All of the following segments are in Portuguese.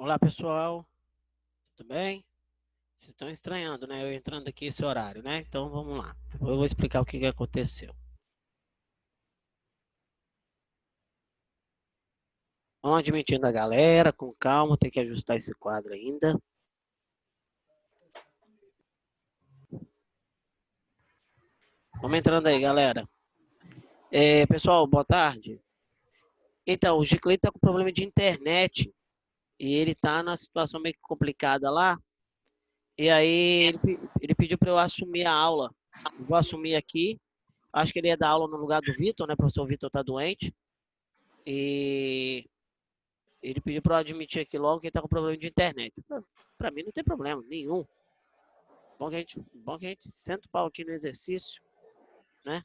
Olá, pessoal. Tudo bem? Vocês estão estranhando, né? Eu entrando aqui esse horário, né? Então vamos lá. Eu vou explicar o que que aconteceu. Vamos admitindo a galera, com calma, tem que ajustar esse quadro ainda. Vamos entrando aí, galera. Pessoal, boa tarde. Então, o Giclei tá com problema de internet e ele tá numa situação meio complicada lá. E aí ele pediu para eu assumir a aula. Eu vou assumir aqui. Acho que ele ia dar aula no lugar do Vitor, né? O professor Vitor tá doente. E ele pediu para eu admitir aqui logo que ele tá com problema de internet. Para mim não tem problema nenhum. Bom que a gente senta o pau aqui no exercício, né?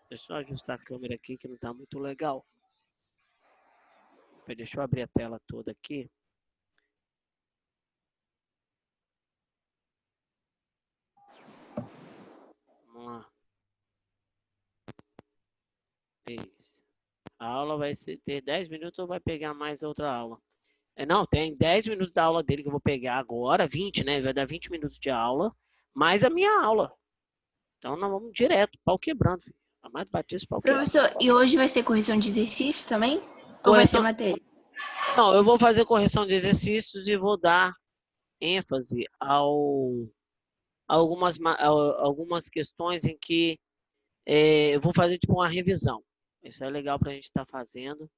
Deixa eu ajustar a câmera aqui que não tá muito legal. Deixa eu abrir a tela toda aqui. Vamos lá. Isso. A aula vai ter 10 minutos ou vai pegar mais outra aula? Não, tem 10 minutos da aula dele que eu vou pegar agora, 20, né? Vai dar 20 minutos de aula, mais a minha aula. Então nós vamos direto, pau quebrando, filho. A mais batista, pau quebrando. Professor, e hoje vai ser correção de exercício também? Ou vai ser Correção. matéria? Não, eu vou fazer correção de exercícios e vou dar ênfase algumas questões em que eu vou fazer tipo uma revisão. Isso é legal para a gente estar fazendo,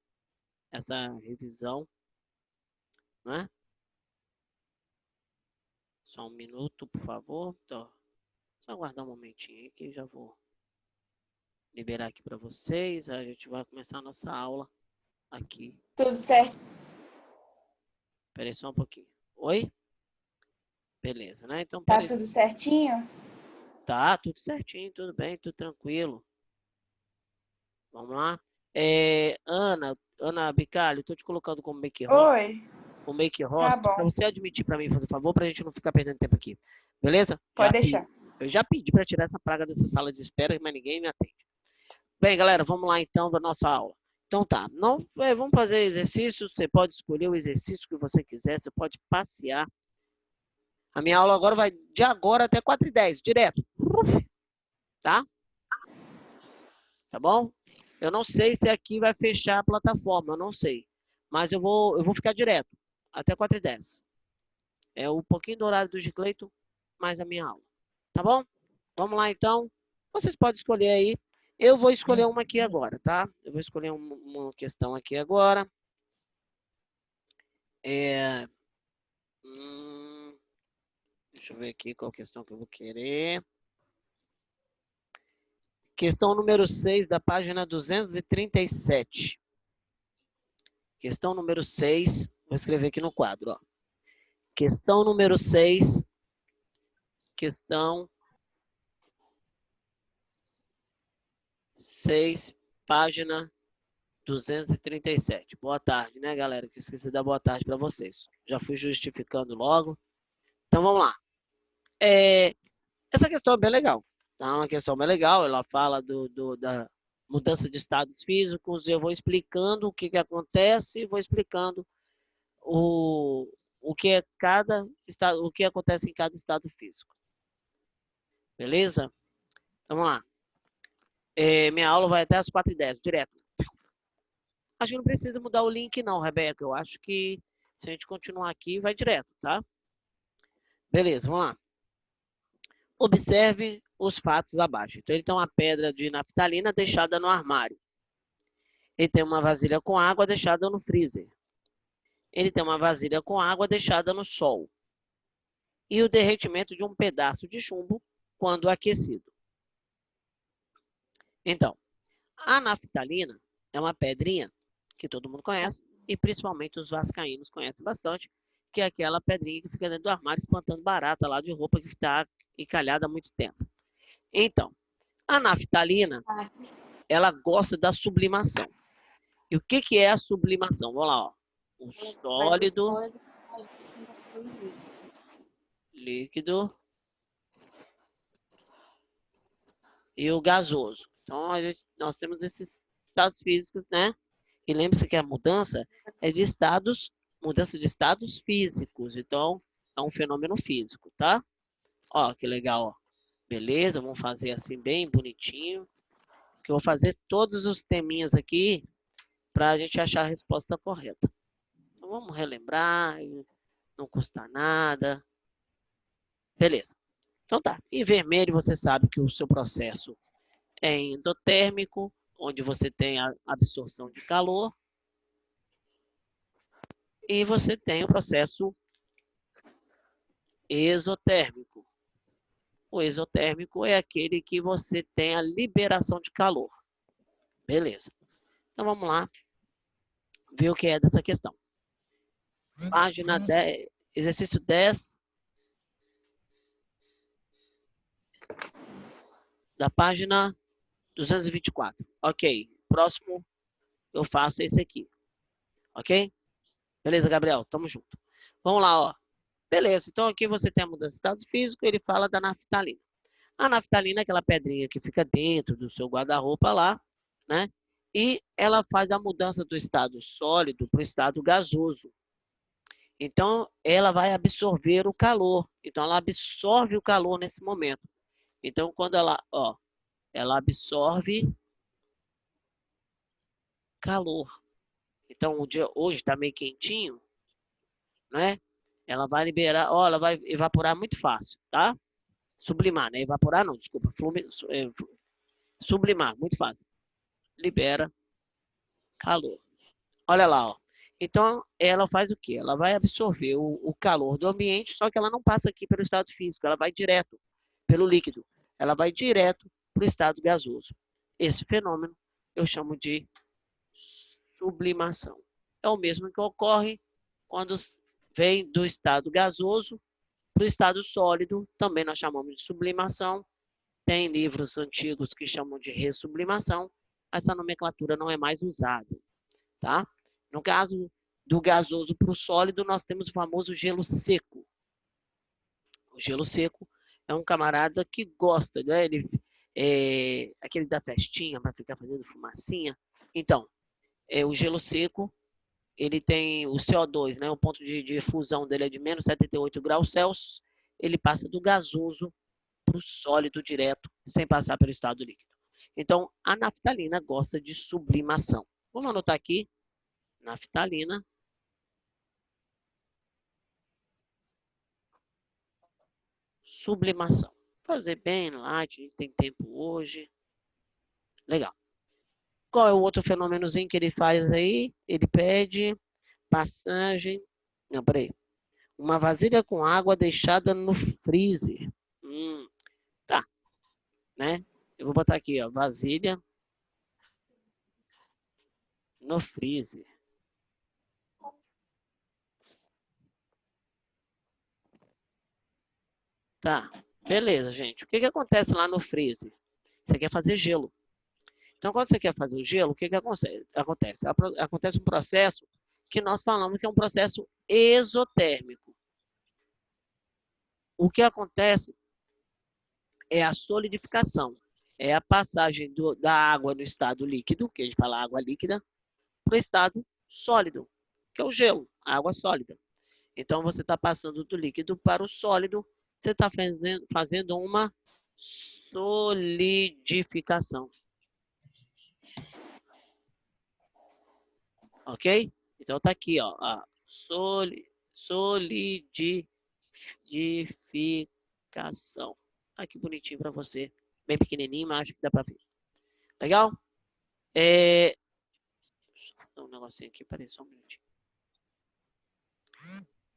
essa revisão, né? Só um minuto, por favor. Então, só aguardar um momentinho aí que eu já vou liberar aqui para vocês. A gente vai começar a nossa aula aqui. Tudo certo. Espera aí só um pouquinho. Oi? Beleza, né? Então, Tá tudo certinho? Tá, tudo certinho, tudo bem, tudo tranquilo. Vamos lá. Ana Bicalho, estou te colocando como make host. Oi. O make host, Tá bom. para você admitir para mim, fazer favor, para a gente não ficar perdendo tempo aqui. Beleza? Pode deixar. Eu já pedi para tirar essa praga dessa sala de espera, mas ninguém me atende. Bem, galera, vamos lá então para nossa aula. Então tá, vamos fazer exercícios, você pode escolher o exercício que você quiser, você pode passear. A minha aula agora vai de agora até 4h10, direto. Tá? Tá bom? Eu não sei se aqui vai fechar a plataforma, eu não sei. Mas eu vou ficar direto, até 4h10. É um pouquinho do horário do Gicleito, mais a minha aula. Tá bom? Vamos lá, então. Vocês podem escolher aí. Eu vou escolher uma aqui agora, tá? Eu vou escolher uma questão aqui agora. Deixa eu ver aqui qual questão que eu vou querer. Questão número 6, da página 237. Questão número 6, vou escrever aqui no quadro, ó. Questão número 6, questão 6, página 237. Boa tarde, né, galera? Que eu esqueci de dar boa tarde para vocês. Já fui justificando logo. Então, vamos lá. Essa questão é bem legal. Tá? Uma questão bem legal. Ela fala da mudança de estados físicos. Eu vou explicando o que acontece e vou explicando o que é cada estado, o que acontece em cada estado físico. Beleza? Vamos lá. Minha aula vai até as 4h10, direto. Acho que não precisa mudar o link não, Rebeca. Eu acho que se a gente continuar aqui, vai direto, tá? Beleza, vamos lá. Observe os fatos abaixo. Então, ele tem uma pedra de naftalina deixada no armário. Ele tem uma vasilha com água deixada no freezer. Ele tem uma vasilha com água deixada no sol. E o derretimento de um pedaço de chumbo quando aquecido. Então, a naftalina é uma pedrinha que todo mundo conhece, e principalmente os vascaínos conhecem bastante, que é aquela pedrinha que fica dentro do armário espantando barata lá de roupa que está encalhada há muito tempo. Então, a naftalina, ela gosta da sublimação. E o que é a sublimação? Vamos lá, ó. O sólido, líquido e o gasoso. Então, nós temos esses estados físicos, né? E lembre-se que a mudança é de estados mudança de estados físicos. Então, é um fenômeno físico, tá? Ó, que legal, ó. Beleza, vamos fazer assim bem bonitinho. Que eu vou fazer todos os teminhas aqui para a gente achar a resposta correta. Então, vamos relembrar, não custa nada. Beleza. Então tá, em vermelho você sabe que o seu processo é endotérmico, onde você tem a absorção de calor. E você tem o processo exotérmico. O exotérmico é aquele que você tem a liberação de calor. Beleza. Então vamos lá ver o que é dessa questão. Página 10, exercício 10 da página 224. Ok. Próximo eu faço esse aqui. Ok? Beleza, Gabriel? Tamo junto. Vamos lá, ó. Beleza. Então aqui você tem a mudança de estado físico, ele fala da naftalina. A naftalina é aquela pedrinha que fica dentro do seu guarda-roupa lá, né? E ela faz a mudança do estado sólido para o estado gasoso. Então, ela vai absorver o calor. Então, ela absorve o calor nesse momento. Então, quando ela absorve calor. Então, o dia hoje está meio quentinho, né? Ela vai liberar, ela vai evaporar muito fácil, tá? Sublimar, né? Evaporar não, desculpa. Sublimar, muito fácil. Libera calor. Olha lá, ó. Então, ela faz o quê? Ela vai absorver o calor do ambiente, só que ela não passa aqui pelo estado físico, ela vai direto pelo líquido. Ela vai direto para o estado gasoso. Esse fenômeno eu chamo de sublimação. É o mesmo que ocorre quando vem do estado gasoso para o estado sólido, também nós chamamos de sublimação. Tem livros antigos que chamam de ressublimação. Essa nomenclatura não é mais usada, tá? No caso do gasoso para o sólido, nós temos o famoso gelo seco. O gelo seco é um camarada que gosta, né? Ele é aquele da festinha para ficar fazendo fumacinha. Então, o gelo seco, ele tem o CO2, né? O ponto de fusão dele é de menos 78 graus Celsius. Ele passa do gasoso para o sólido direto, sem passar pelo estado líquido. Então, a naftalina gosta de sublimação. Vamos anotar aqui. Naftalina sublimação. Fazer bem lá, a gente tem tempo hoje. Legal. Qual é o outro fenômenozinho que ele faz aí? Ele pede passagem. Não, peraí. Uma vasilha com água deixada no freezer. Tá. Né? Eu vou botar aqui, ó. Vasilha no freezer. Tá. Beleza, gente. O que acontece lá no freezer? Você quer fazer gelo. Então, quando você quer fazer o gelo, o que acontece? Acontece um processo que nós falamos que é um processo exotérmico. O que acontece é a solidificação, é a passagem da água no estado líquido, que a gente fala água líquida, para o estado sólido, que é o gelo, a água sólida. Então, você está passando do líquido para o sólido, você está fazendo uma solidificação. Ok? Então tá aqui, ó, a solidificação. Ah, que bonitinho para você. Bem pequenininho, mas acho que dá para ver. Legal? Um negocinho aqui, peraí, só um minutinho.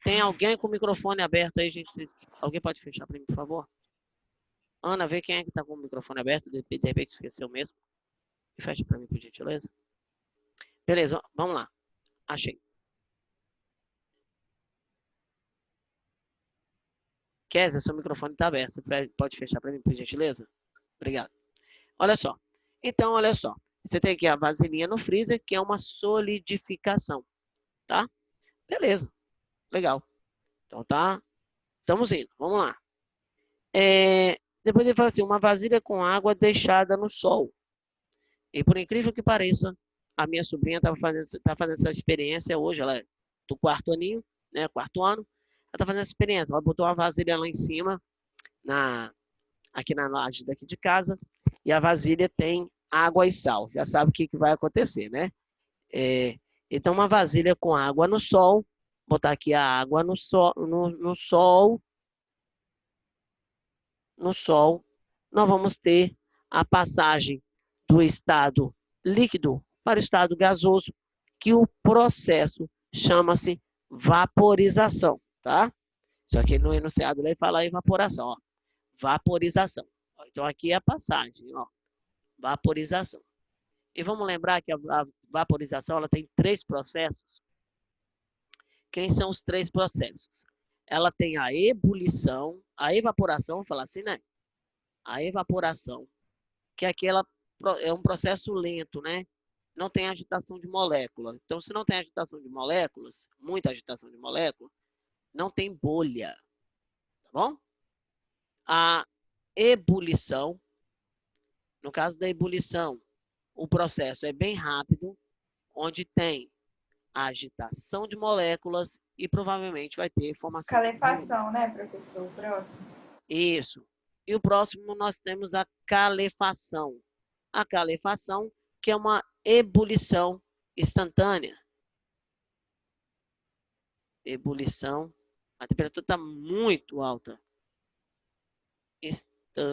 Tem alguém com o microfone aberto aí, gente? Alguém pode fechar para mim, por favor? Ana, vê quem é que tá com o microfone aberto, de repente esqueceu mesmo. E fecha para mim, por gentileza. Beleza, vamos lá. Achei. Kézia, seu microfone está aberto. Você pode fechar para mim, por gentileza? Obrigado. Olha só. Então, olha só. Você tem aqui a vasilhinha no freezer, que é uma solidificação. Tá? Beleza. Legal. Então, tá. Estamos indo. Vamos lá. Depois ele fala assim, uma vasilha com água deixada no sol. E por incrível que pareça, a minha sobrinha tá fazendo essa experiência hoje. Ela do quarto aninho, né, quarto ano, ela está fazendo essa experiência. Ela botou uma vasilha lá em cima, aqui na laje daqui de casa, e a vasilha tem água e sal. Já sabe o que vai acontecer, né? Então, uma vasilha com água no sol, botar aqui a água no sol, no sol, nós vamos ter a passagem do estado líquido para o estado gasoso, que o processo chama-se vaporização, tá? Só que no enunciado ele fala evaporação, ó. Vaporização. Então, aqui é a passagem, ó. Vaporização. E vamos lembrar que a vaporização ela tem 3 processos. Quem são os 3 processos? Ela tem a ebulição, a evaporação, vou falar assim, né? A evaporação, que é um processo lento, né? Não tem agitação de molécula. Então, se não tem agitação de moléculas, muita agitação de molécula, não tem bolha, tá bom? A ebulição, no caso da ebulição, o processo é bem rápido, onde tem a agitação de moléculas e provavelmente vai ter formação Calefação, né, professor? Próximo. Isso. E o próximo nós temos a calefação. A calefação, que é uma ebulição instantânea. Ebulição. A temperatura está muito alta. Instantânea.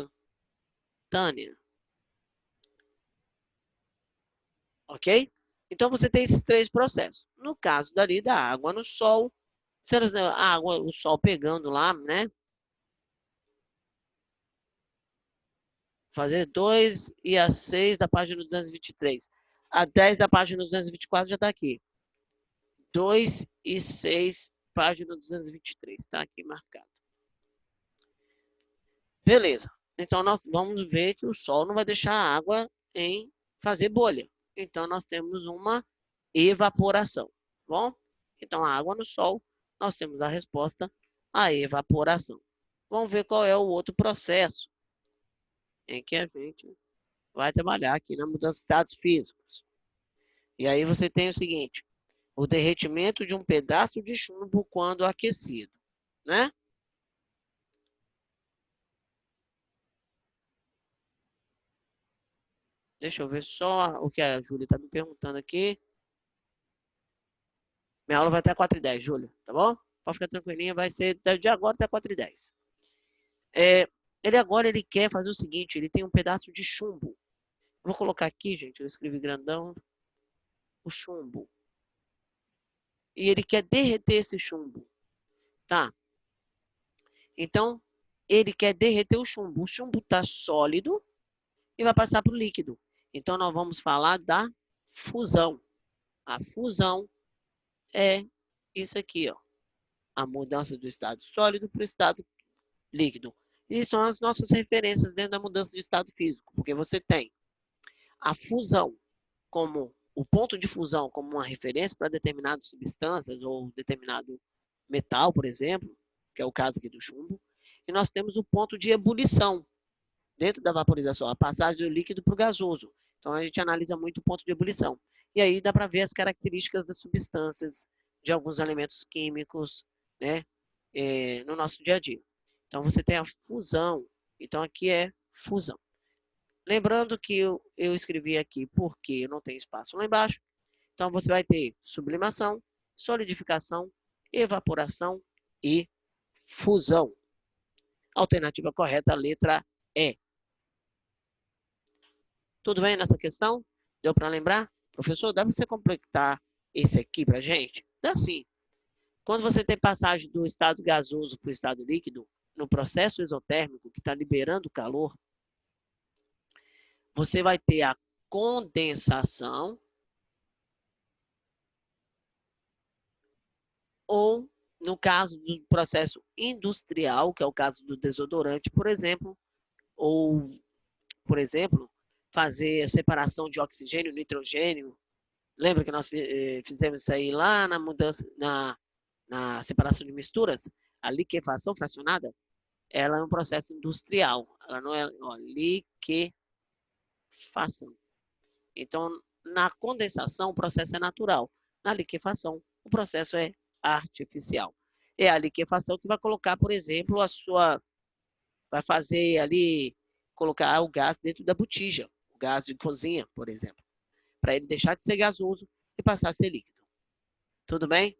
Ok? Então, você tem esses 3 processos. No caso dali da água no sol, a água, o sol pegando lá, né? Fazer 2 e a 6 da página 223. A 10 da página 224 já está aqui. 2 e 6, página 223. Está aqui marcado. Beleza. Então, nós vamos ver que o sol não vai deixar a água em fazer bolha. Então, nós temos uma evaporação. Bom? Então, a água no sol, nós temos a resposta, a evaporação. Vamos ver qual é o outro processo em que a gente vai trabalhar aqui na mudança de estados físicos. E aí você tem o seguinte, o derretimento de um pedaço de chumbo quando aquecido, né? Deixa eu ver só o que a Júlia está me perguntando aqui. Minha aula vai até 4h10, Júlia, tá bom? Pode ficar tranquilinha, vai ser de agora até 4h10. Ele quer fazer o seguinte, ele tem um pedaço de chumbo. Vou colocar aqui, gente, eu escrevi grandão, o chumbo. E ele quer derreter esse chumbo, tá? Então, ele quer derreter o chumbo. O chumbo está sólido e vai passar para o líquido. Então, nós vamos falar da fusão. A fusão é isso aqui, ó. A mudança do estado sólido para o estado líquido. E são as nossas referências dentro da mudança de estado físico, porque você tem a fusão como o ponto de fusão como uma referência para determinadas substâncias ou determinado metal, por exemplo, que é o caso aqui do chumbo, e nós temos o ponto de ebulição dentro da vaporização, a passagem do líquido para o gasoso. Então a gente analisa muito o ponto de ebulição. E aí dá para ver as características das substâncias, de alguns elementos químicos, né, no nosso dia a dia. Então você tem a fusão. Então aqui é fusão. Lembrando que eu escrevi aqui porque não tem espaço lá embaixo. Então você vai ter sublimação, solidificação, evaporação e fusão. Alternativa correta, letra E. Tudo bem nessa questão? Deu para lembrar? Professor, dá para você completar esse aqui para a gente? Dá sim. Quando você tem passagem do estado gasoso para o estado líquido, no processo exotérmico que está liberando calor, você vai ter a condensação ou, no caso do processo industrial, que é o caso do desodorante, por exemplo, ou, por exemplo, fazer a separação de oxigênio e nitrogênio. Lembra que nós fizemos isso aí lá na mudança, na separação de misturas? A liquefação fracionada, ela é um processo industrial. Ela não é liquefação. Então, na condensação, o processo é natural. Na liquefação, o processo é artificial. É a liquefação que vai colocar, por exemplo, vai fazer ali, colocar o gás dentro da botija, o gás de cozinha, por exemplo, para ele deixar de ser gasoso e passar a ser líquido. Tudo bem?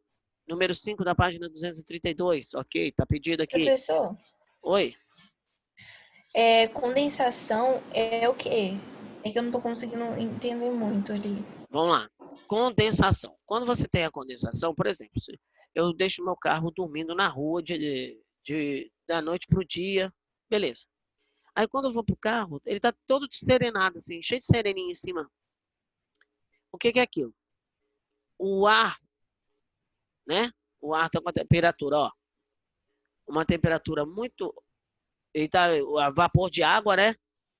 Número 5 da página 232, ok, tá pedido aqui. Professor, Oi? condensação é o quê? É que eu não tô conseguindo entender muito ali. Vamos lá. Condensação. Quando você tem a condensação, por exemplo, eu deixo meu carro dormindo na rua da noite para o dia, beleza. Aí quando eu vou pro carro, ele tá todo serenado, assim, cheio de sereninho em cima. O que que é aquilo? O ar, né? O ar tá com a temperatura, ó. Uma temperatura muito... Ele tá, a vapor de água, né?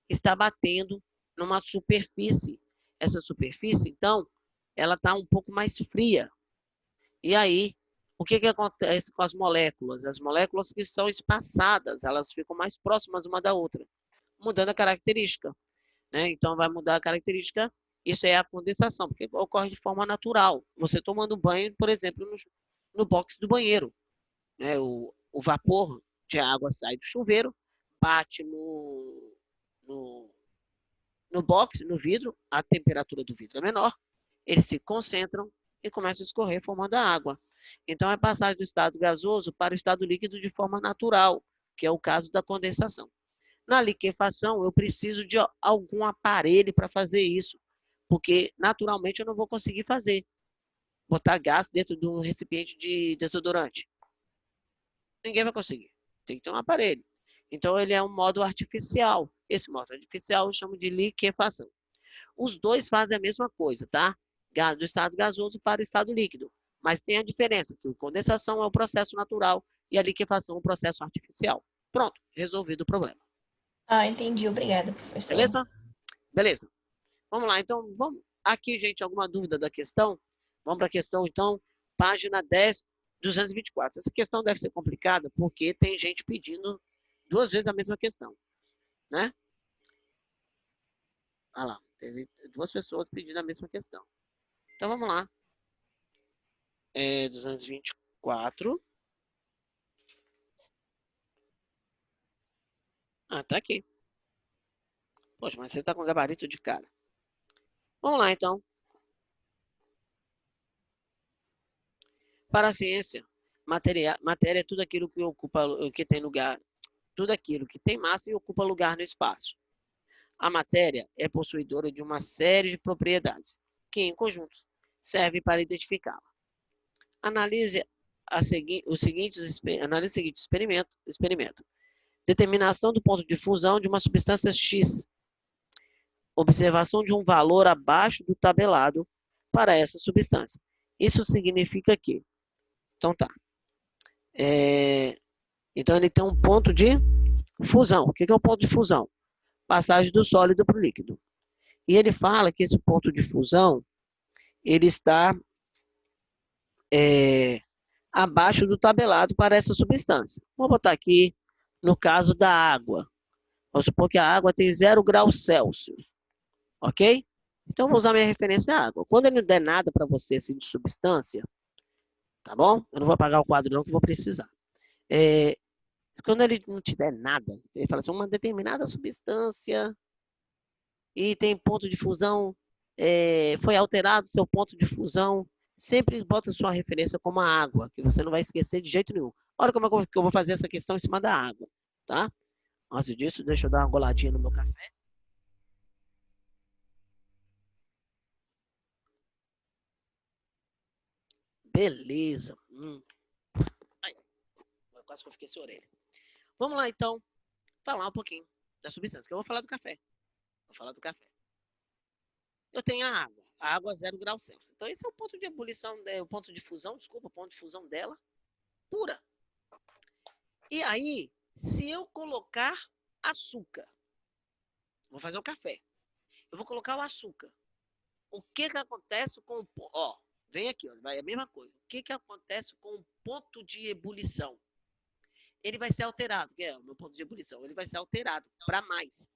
Está batendo numa superfície. Essa superfície, então, ela tá um pouco mais fria. E aí, o que que acontece com as moléculas? As moléculas que são espaçadas, elas ficam mais próximas uma da outra, mudando a característica, né? Então, vai mudar a característica, isso é a condensação, porque ocorre de forma natural. Você tomando banho, por exemplo, no box do banheiro, né? O vapor de água sai do chuveiro, bate no box, no vidro, a temperatura do vidro é menor, eles se concentram e começam a escorrer, formando a água. Então, é passagem do estado gasoso para o estado líquido de forma natural, que é o caso da condensação. Na liquefação, eu preciso de algum aparelho para fazer isso, porque naturalmente eu não vou conseguir fazer. Botar gás dentro de um recipiente de desodorante. Ninguém vai conseguir. Tem que ter um aparelho. Então, ele é um modo artificial. Esse modo artificial eu chamo de liquefação. Os dois fazem a mesma coisa, tá? Do estado gasoso para o estado líquido. Mas tem a diferença, que a condensação é o processo natural e a liquefação é o processo artificial. Pronto, resolvido o problema. Ah, entendi. Obrigada, professor. Beleza? Beleza. Vamos lá, então, vamos. Aqui, gente, alguma dúvida da questão? Vamos para a questão, então, página 10, 224. Essa questão deve ser complicada porque tem gente pedindo 2 vezes a mesma questão, né? Olha lá, teve 2 pessoas pedindo a mesma questão. Então, vamos lá. 224. Ah, tá aqui. Poxa, mas você tá com gabarito de cara. Vamos lá, então. Para a ciência, matéria é tudo aquilo que ocupa, que tem lugar, tudo aquilo que tem massa e ocupa lugar no espaço. A matéria é possuidora de uma série de propriedades, que em conjunto servem para identificá-la. Analise o seguinte experimento. Determinação do ponto de fusão de uma substância X. Observação de um valor abaixo do tabelado para essa substância. Isso significa que... Então tá. Então ele tem um ponto de fusão. O que é o ponto de fusão? Passagem do sólido para o líquido. E ele fala que esse ponto de fusão ele está abaixo do tabelado para essa substância. Vou botar aqui no caso da água. Vamos supor que a água tem 0 graus Celsius. Ok? Então, vou usar minha referência à água. Quando ele não der nada para você assim, de substância, tá bom? Eu não vou apagar o quadro não, que vou precisar. Quando ele não tiver nada, ele fala assim, uma determinada substância e tem ponto de fusão, foi alterado seu ponto de fusão, sempre bota sua referência como a água, que você não vai esquecer de jeito nenhum. Olha como é que eu vou fazer essa questão em cima da água, tá? Antes disso, deixa eu dar uma goladinha no meu café. Beleza. Ai, quase que eu fiquei sem orelha. Vamos lá, então, falar um pouquinho da substância, que eu vou falar do café. Vou falar do café. Eu tenho a água 0 graus Celsius. Então, esse é o ponto de ebulição, o ponto de fusão, desculpa, o ponto de fusão dela, pura. E aí, se eu colocar açúcar, vou fazer o café, eu vou colocar o açúcar. O que que acontece com o... Ó, vem aqui, ó, vai a mesma coisa. O que que acontece com o ponto de ebulição? Ele vai ser alterado, que é o meu ponto de ebulição, ele vai ser alterado para mais.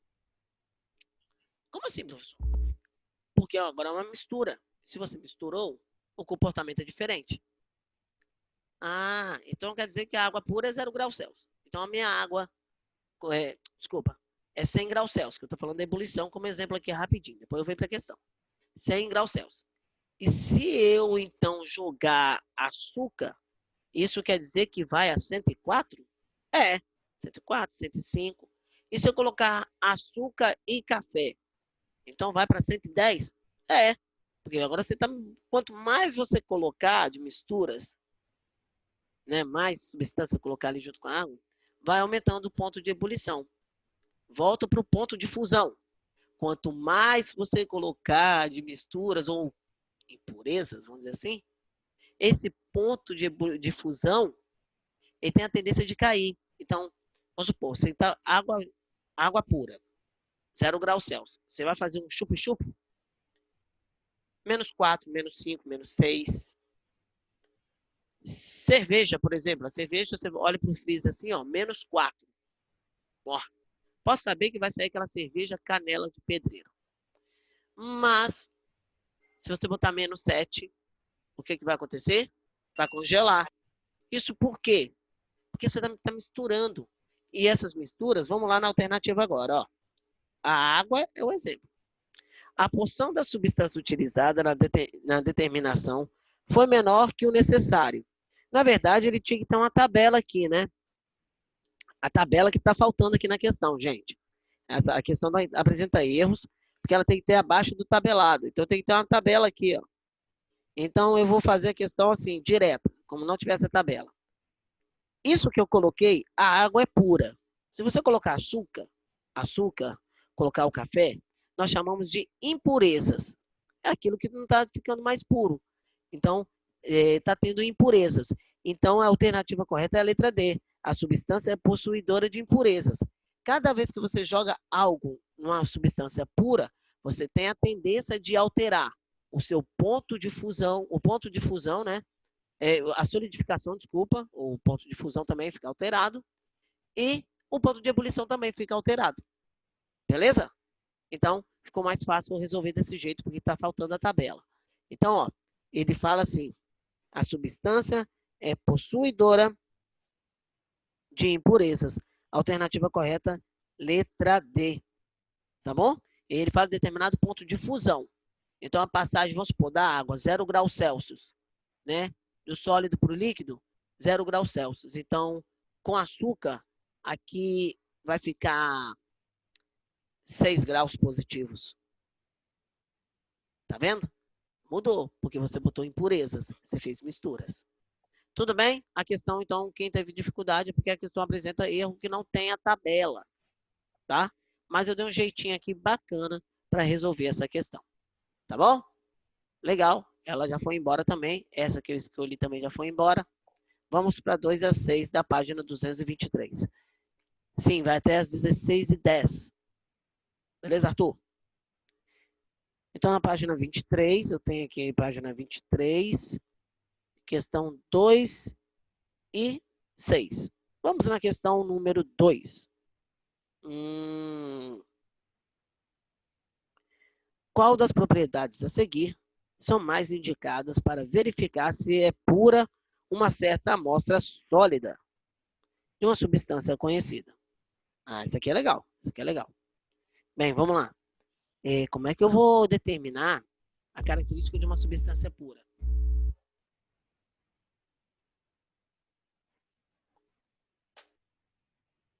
Como assim, professor? Porque ó, agora é uma mistura. Se você misturou, o comportamento é diferente. Ah, então quer dizer que a água pura é 0 graus Celsius. Então a minha água, desculpa, é 100 graus Celsius, que eu estou falando da ebulição como exemplo aqui rapidinho. Depois eu venho para a questão. 100 graus Celsius. E se eu, então, jogar açúcar, isso quer dizer que vai a 104? É, 104, 105. E se eu colocar açúcar e café, então vai para 110? É, porque agora você está... Quanto mais você colocar de misturas, né, mais substância colocar ali junto com a água, vai aumentando o ponto de ebulição. Volta para o ponto de fusão. Quanto mais você colocar de misturas ou impurezas, vamos dizer assim, esse ponto de fusão, ele tem a tendência de cair. Então, vamos supor, você está água pura, 0 graus Celsius. Você vai fazer um chup-chup, -4, -5, -6. Cerveja, por exemplo, a cerveja, você olha para o freezer assim, ó, -4. Ó, posso saber que vai sair aquela cerveja canela de pedreiro. Mas, se você botar -7, o que vai acontecer? Vai congelar. Isso por quê? Porque você está misturando. E essas misturas, vamos lá na alternativa agora. Ó. A água é o exemplo. A porção da substância utilizada na determinação foi menor que o necessário. Na verdade, ele tinha que ter uma tabela aqui, né? A tabela que está faltando aqui na questão, gente. A questão apresenta erros, porque ela tem que ter abaixo do tabelado. Então, tem que ter uma tabela aqui, ó. Então, eu vou fazer a questão assim, direta, como não tivesse a tabela. Isso que eu coloquei, a água é pura. Se você colocar açúcar, colocar o café, nós chamamos de impurezas. É aquilo que não está ficando mais puro. Então, está tendo impurezas. Então, a alternativa correta é a letra D. A substância é possuidora de impurezas. Cada vez que você joga algo numa substância pura, você tem a tendência de alterar o seu ponto de fusão, né? A solidificação, desculpa, o ponto de fusão também fica alterado e o ponto de ebulição também fica alterado. Beleza? Então, ficou mais fácil resolver desse jeito, porque está faltando a tabela. Então, ó, ele fala assim, a substância é possuidora de impurezas. Alternativa correta, letra D. Tá bom? Ele fala de determinado ponto de fusão. Então, a passagem, vamos supor, da água, 0 graus Celsius, né? Do sólido para o líquido, 0 graus Celsius. Então, com açúcar, aqui vai ficar 6 graus positivos. Tá vendo? Mudou, porque você botou impurezas, você fez misturas. Tudo bem? A questão, então, quem teve dificuldade é porque a questão apresenta erro que não tem a tabela, tá? Mas eu dei um jeitinho aqui bacana para resolver essa questão. Tá bom? Legal. Ela já foi embora também. Essa que eu escolhi também já foi embora. Vamos para 2 a 6 da página 223. Sim, vai até as 16h10. Beleza, Arthur? Então, na página 23, eu tenho aqui a página 23, questão 2 e 6. Vamos na questão número 2. Qual das propriedades a seguir são mais indicadas para verificar se é pura uma certa amostra sólida de uma substância conhecida? Ah, isso aqui é legal. Isso aqui é legal. Bem, vamos lá. Como é que eu vou determinar a característica de uma substância pura?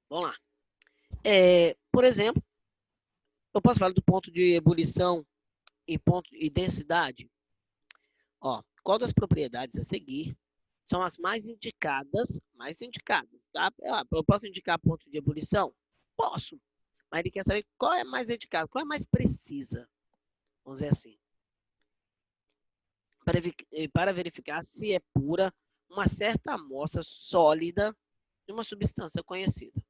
Vamos lá. Por exemplo, eu posso falar do ponto de ebulição e densidade? Ó, qual das propriedades a seguir são as mais indicadas, tá? Eu posso indicar ponto de ebulição? Posso. Mas ele quer saber qual é mais indicada, qual é mais precisa. Vamos dizer assim. Para verificar se é pura uma certa amostra sólida de uma substância conhecida.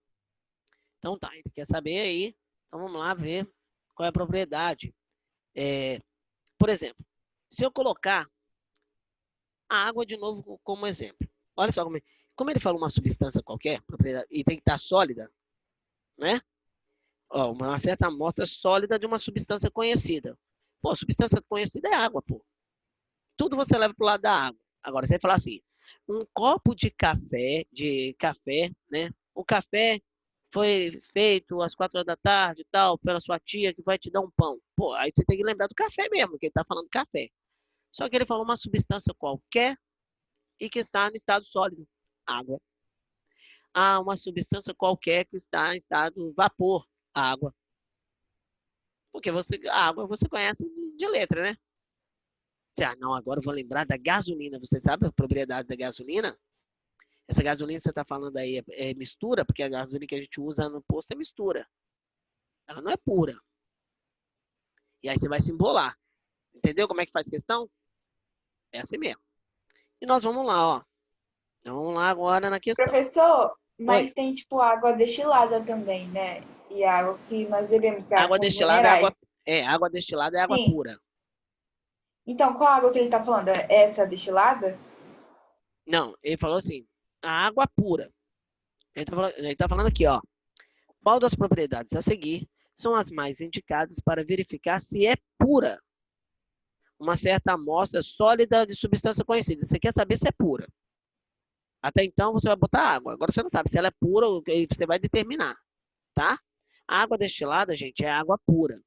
Então tá, ele quer saber aí. Então vamos lá ver qual é a propriedade. Por exemplo, se eu colocar a água de novo como exemplo. Olha só como ele fala uma substância qualquer, propriedade, e tem que estar sólida, né? Ó, uma certa amostra sólida de uma substância conhecida. Pô, substância conhecida é água, pô. Tudo você leva para o lado da água. Agora, você vai falar assim, Um copo de café, né? O café foi feito às 4 horas da tarde e tal, pela sua tia que vai te dar um pão. Pô, aí você tem que lembrar do café mesmo, que ele está falando café. Só que ele falou uma substância qualquer e que está no estado sólido, água. Ah, uma substância qualquer que está em estado vapor, água. Porque a água você conhece de letra, né? Não, agora eu vou lembrar da gasolina. Você sabe a propriedade da gasolina? Essa gasolina que você está falando aí é mistura, porque a gasolina que a gente usa no posto é mistura. Ela não é pura. E aí você vai se embolar. Entendeu como é que faz questão? É assim mesmo. E nós vamos lá, ó. Vamos lá agora na questão. Professor, mas Oi. tem tipo água destilada também, né? E água que nós bebemos, que é Água água com os destilada é água. minerais. Água destilada é água Sim. pura. Então, qual água que ele tá falando? É essa destilada? Não, ele falou assim, a água pura. Ele tá falando aqui, ó. Qual das propriedades a seguir são as mais indicadas para verificar se é pura uma certa amostra sólida de substância conhecida? Você quer saber se é pura. Até então você vai botar água. Agora você não sabe se ela é pura, você vai determinar, tá? A água destilada, gente, é água pura.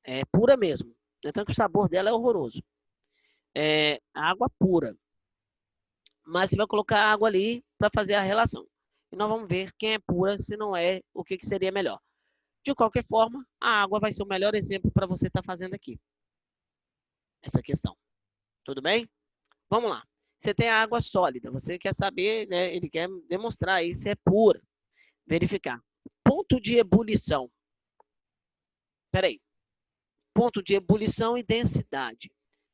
É pura mesmo. Tanto que o sabor dela é horroroso. É água pura. Mas você vai colocar água ali para fazer a relação. E nós vamos ver quem é pura, se não é, o que seria melhor. De qualquer forma, a água vai ser o melhor exemplo para você estar fazendo aqui. Essa questão. Tudo bem? Vamos lá. Você tem a água sólida. Você quer saber, né? Ele quer demonstrar aí se é pura. Verificar. Ponto de ebulição. Peraí. Ponto de ebulição e densidade.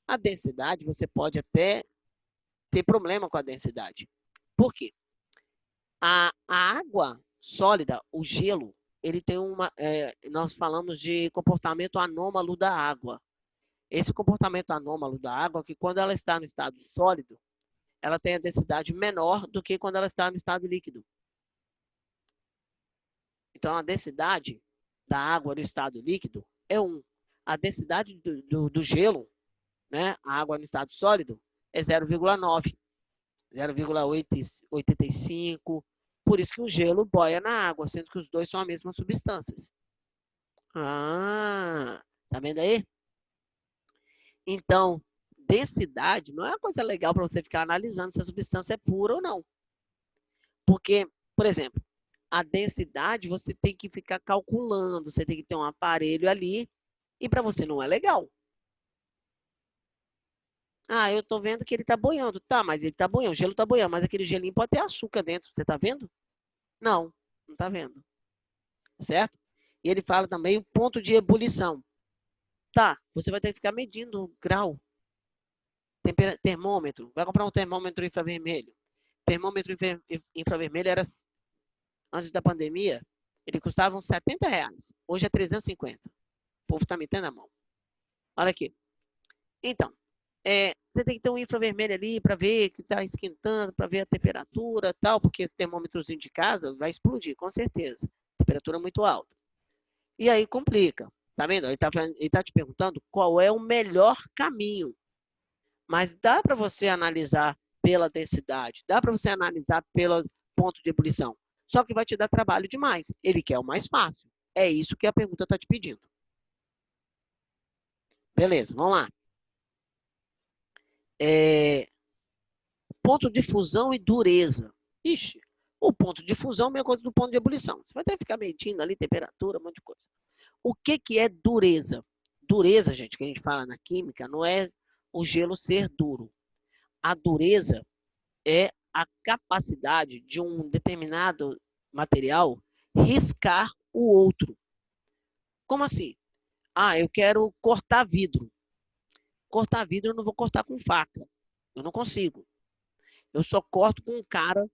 A densidade, você pode até ter problema com a densidade. Por quê? A água sólida, o gelo, ele tem nós falamos de comportamento anômalo da água. Esse comportamento anômalo da água, que quando ela está no estado sólido, ela tem a densidade menor do que quando ela está no estado líquido. Então, a densidade da água no estado líquido é 1. A densidade do gelo, né, a água no estado sólido, é 0,9, 0,85. Por isso que o gelo boia na água, sendo que os dois são as mesmas substâncias. Ah, tá vendo aí? Então, densidade não é uma coisa legal para você ficar analisando se a substância é pura ou não. Porque, por exemplo, a densidade você tem que ficar calculando, você tem que ter um aparelho ali, e para você não é legal. Ah, eu estou vendo que ele está boiando. Tá, mas ele está boiando, o gelo está boiando, mas aquele gelinho pode ter açúcar dentro, você está vendo? Não, não está vendo. Certo? E ele fala também o ponto de ebulição. Tá, você vai ter que ficar medindo o grau. Termômetro. Vai comprar um termômetro infravermelho. Termômetro infravermelho era, antes da pandemia, ele custava uns R$70. Hoje é 350. O povo está metendo a mão. Olha aqui. Então, você tem que ter um infravermelho ali para ver que está esquentando, para ver a temperatura e tal, porque esse termômetrozinho de casa vai explodir, com certeza. Temperatura muito alta. E aí complica. Tá vendo? Ele tá te perguntando qual é o melhor caminho. Mas dá para você analisar pela densidade, dá para você analisar pelo ponto de ebulição. Só que vai te dar trabalho demais. Ele quer o mais fácil. É isso que a pergunta está te pedindo. Beleza, vamos lá. Ponto de fusão e dureza. Ixi, o ponto de fusão é a mesma coisa do ponto de ebulição. Você vai ter que ficar medindo ali temperatura, um monte de coisa. O que é dureza? Dureza, gente, que a gente fala na química, não é o gelo ser duro. A dureza é a capacidade de um determinado material riscar o outro. Como assim? Ah, eu quero cortar vidro. Cortar vidro eu não vou cortar com faca. Eu não consigo. Eu só corto com um cara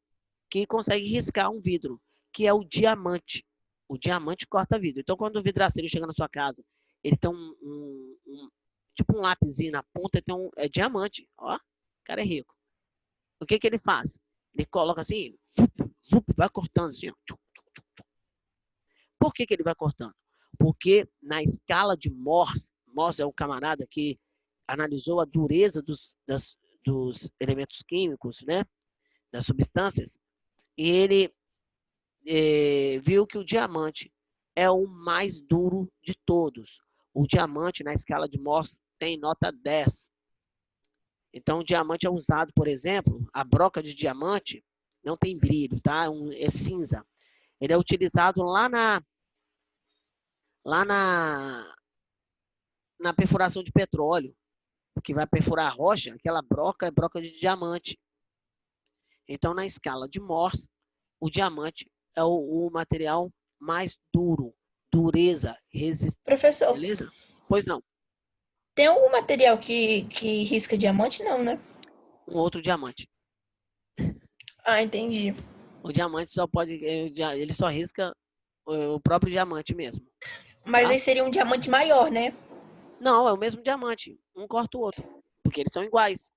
que consegue riscar um vidro, que é o diamante. O diamante corta vidro. Então, quando o vidraceiro chega na sua casa, ele tem tipo um lápisinho na ponta, tem é diamante. Ó, o cara é rico. O que ele faz? Ele coloca assim, vai cortando assim. Ó. Por que ele vai cortando? Porque na escala de Morse, Morse é o camarada que analisou a dureza dos elementos químicos, né? Das substâncias. E ele viu que o diamante é o mais duro de todos. O diamante, na escala de Mohs, tem nota 10. Então, o diamante é usado, por exemplo, a broca de diamante não tem brilho, tá? É cinza. Ele é utilizado lá na perfuração de petróleo, que vai perfurar a rocha, aquela broca é broca de diamante. Então, na escala de Mohs, o diamante é o material mais duro, dureza, resistência. Professor, Beleza? Pois não. tem algum material que risca diamante? Não, né? Um outro diamante. Ah, entendi. O diamante só pode, ele só risca o próprio diamante mesmo. Mas Tá? aí seria um diamante maior, né? Não, é o mesmo diamante. Um corta o outro. Porque eles são iguais.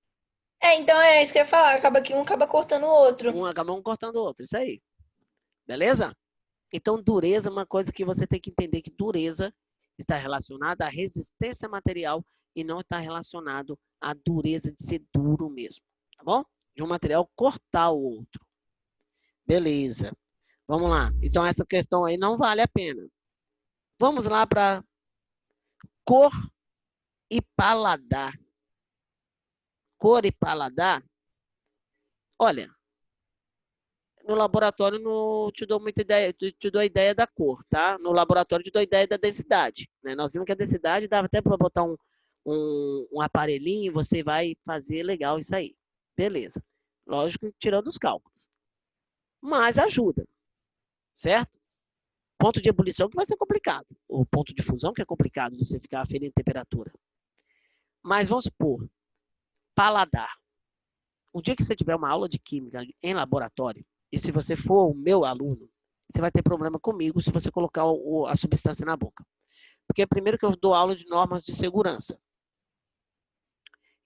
Então é isso que eu ia falar. Acaba que um acaba cortando o outro. Um acaba um cortando o outro. Isso aí. Beleza? Então, dureza é uma coisa que você tem que entender que dureza está relacionada à resistência material e não está relacionado à dureza de ser duro mesmo. Tá bom? De um material cortar o outro. Beleza. Vamos lá. Então, essa questão aí não vale a pena. Vamos lá para cor e paladar. Cor e paladar. Olha, no laboratório não te dou muita ideia, te dou a ideia da cor, tá? No laboratório te dou a ideia da densidade, né? Nós vimos que a densidade dava até para botar um aparelhinho, você vai fazer legal isso aí. Beleza. Lógico, tirando os cálculos. Mas ajuda, certo? Ponto de ebulição que vai ser complicado. O ponto de fusão que é complicado, você ficar aferindo temperatura. Mas vamos supor, paladar. Um dia que você tiver uma aula de química em laboratório, e se você for o meu aluno, você vai ter problema comigo se você colocar a substância na boca. Porque primeiro que eu dou aula de normas de segurança.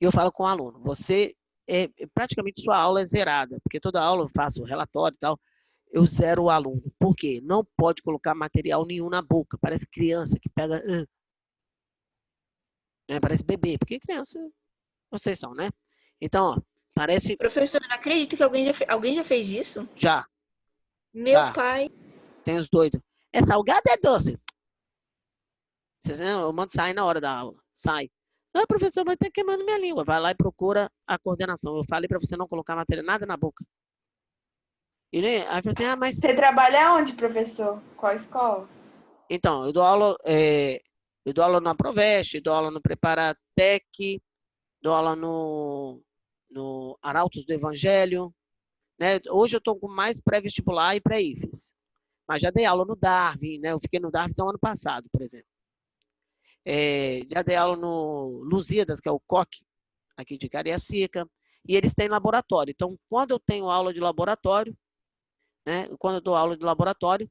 E eu falo com o aluno, você, praticamente sua aula é zerada, porque toda aula eu faço relatório e tal, eu zero o aluno. Por quê? Não pode colocar material nenhum na boca. Parece criança que pega... né? Parece bebê, porque criança, vocês são, né? Então, ó, parece... Professor, não acredito que alguém já fez isso? Já. Meu pai. Tem os doidos. É salgado ou é doce? Eu mando sair na hora da aula. Sai. Ah, professor, vai ter queimando minha língua. Vai lá e procura a coordenação. Eu falei para você não colocar matéria nada na boca. E, né, aí eu falei assim, mas... Você trabalha onde, professor? Qual escola? Então, eu dou aula na Proveste, dou aula no Preparatec, dou aula no Arautos do Evangelho. Né? Hoje eu estou com mais pré-vestibular e pré-IFES. Mas já dei aula no Darwin, né? Eu fiquei no Darwin no ano passado, por exemplo. Já dei aula no Lusíadas, que é o COC, aqui de Cariacica, e eles têm laboratório. Então, quando eu tenho aula de laboratório, né? Quando eu dou aula de laboratório,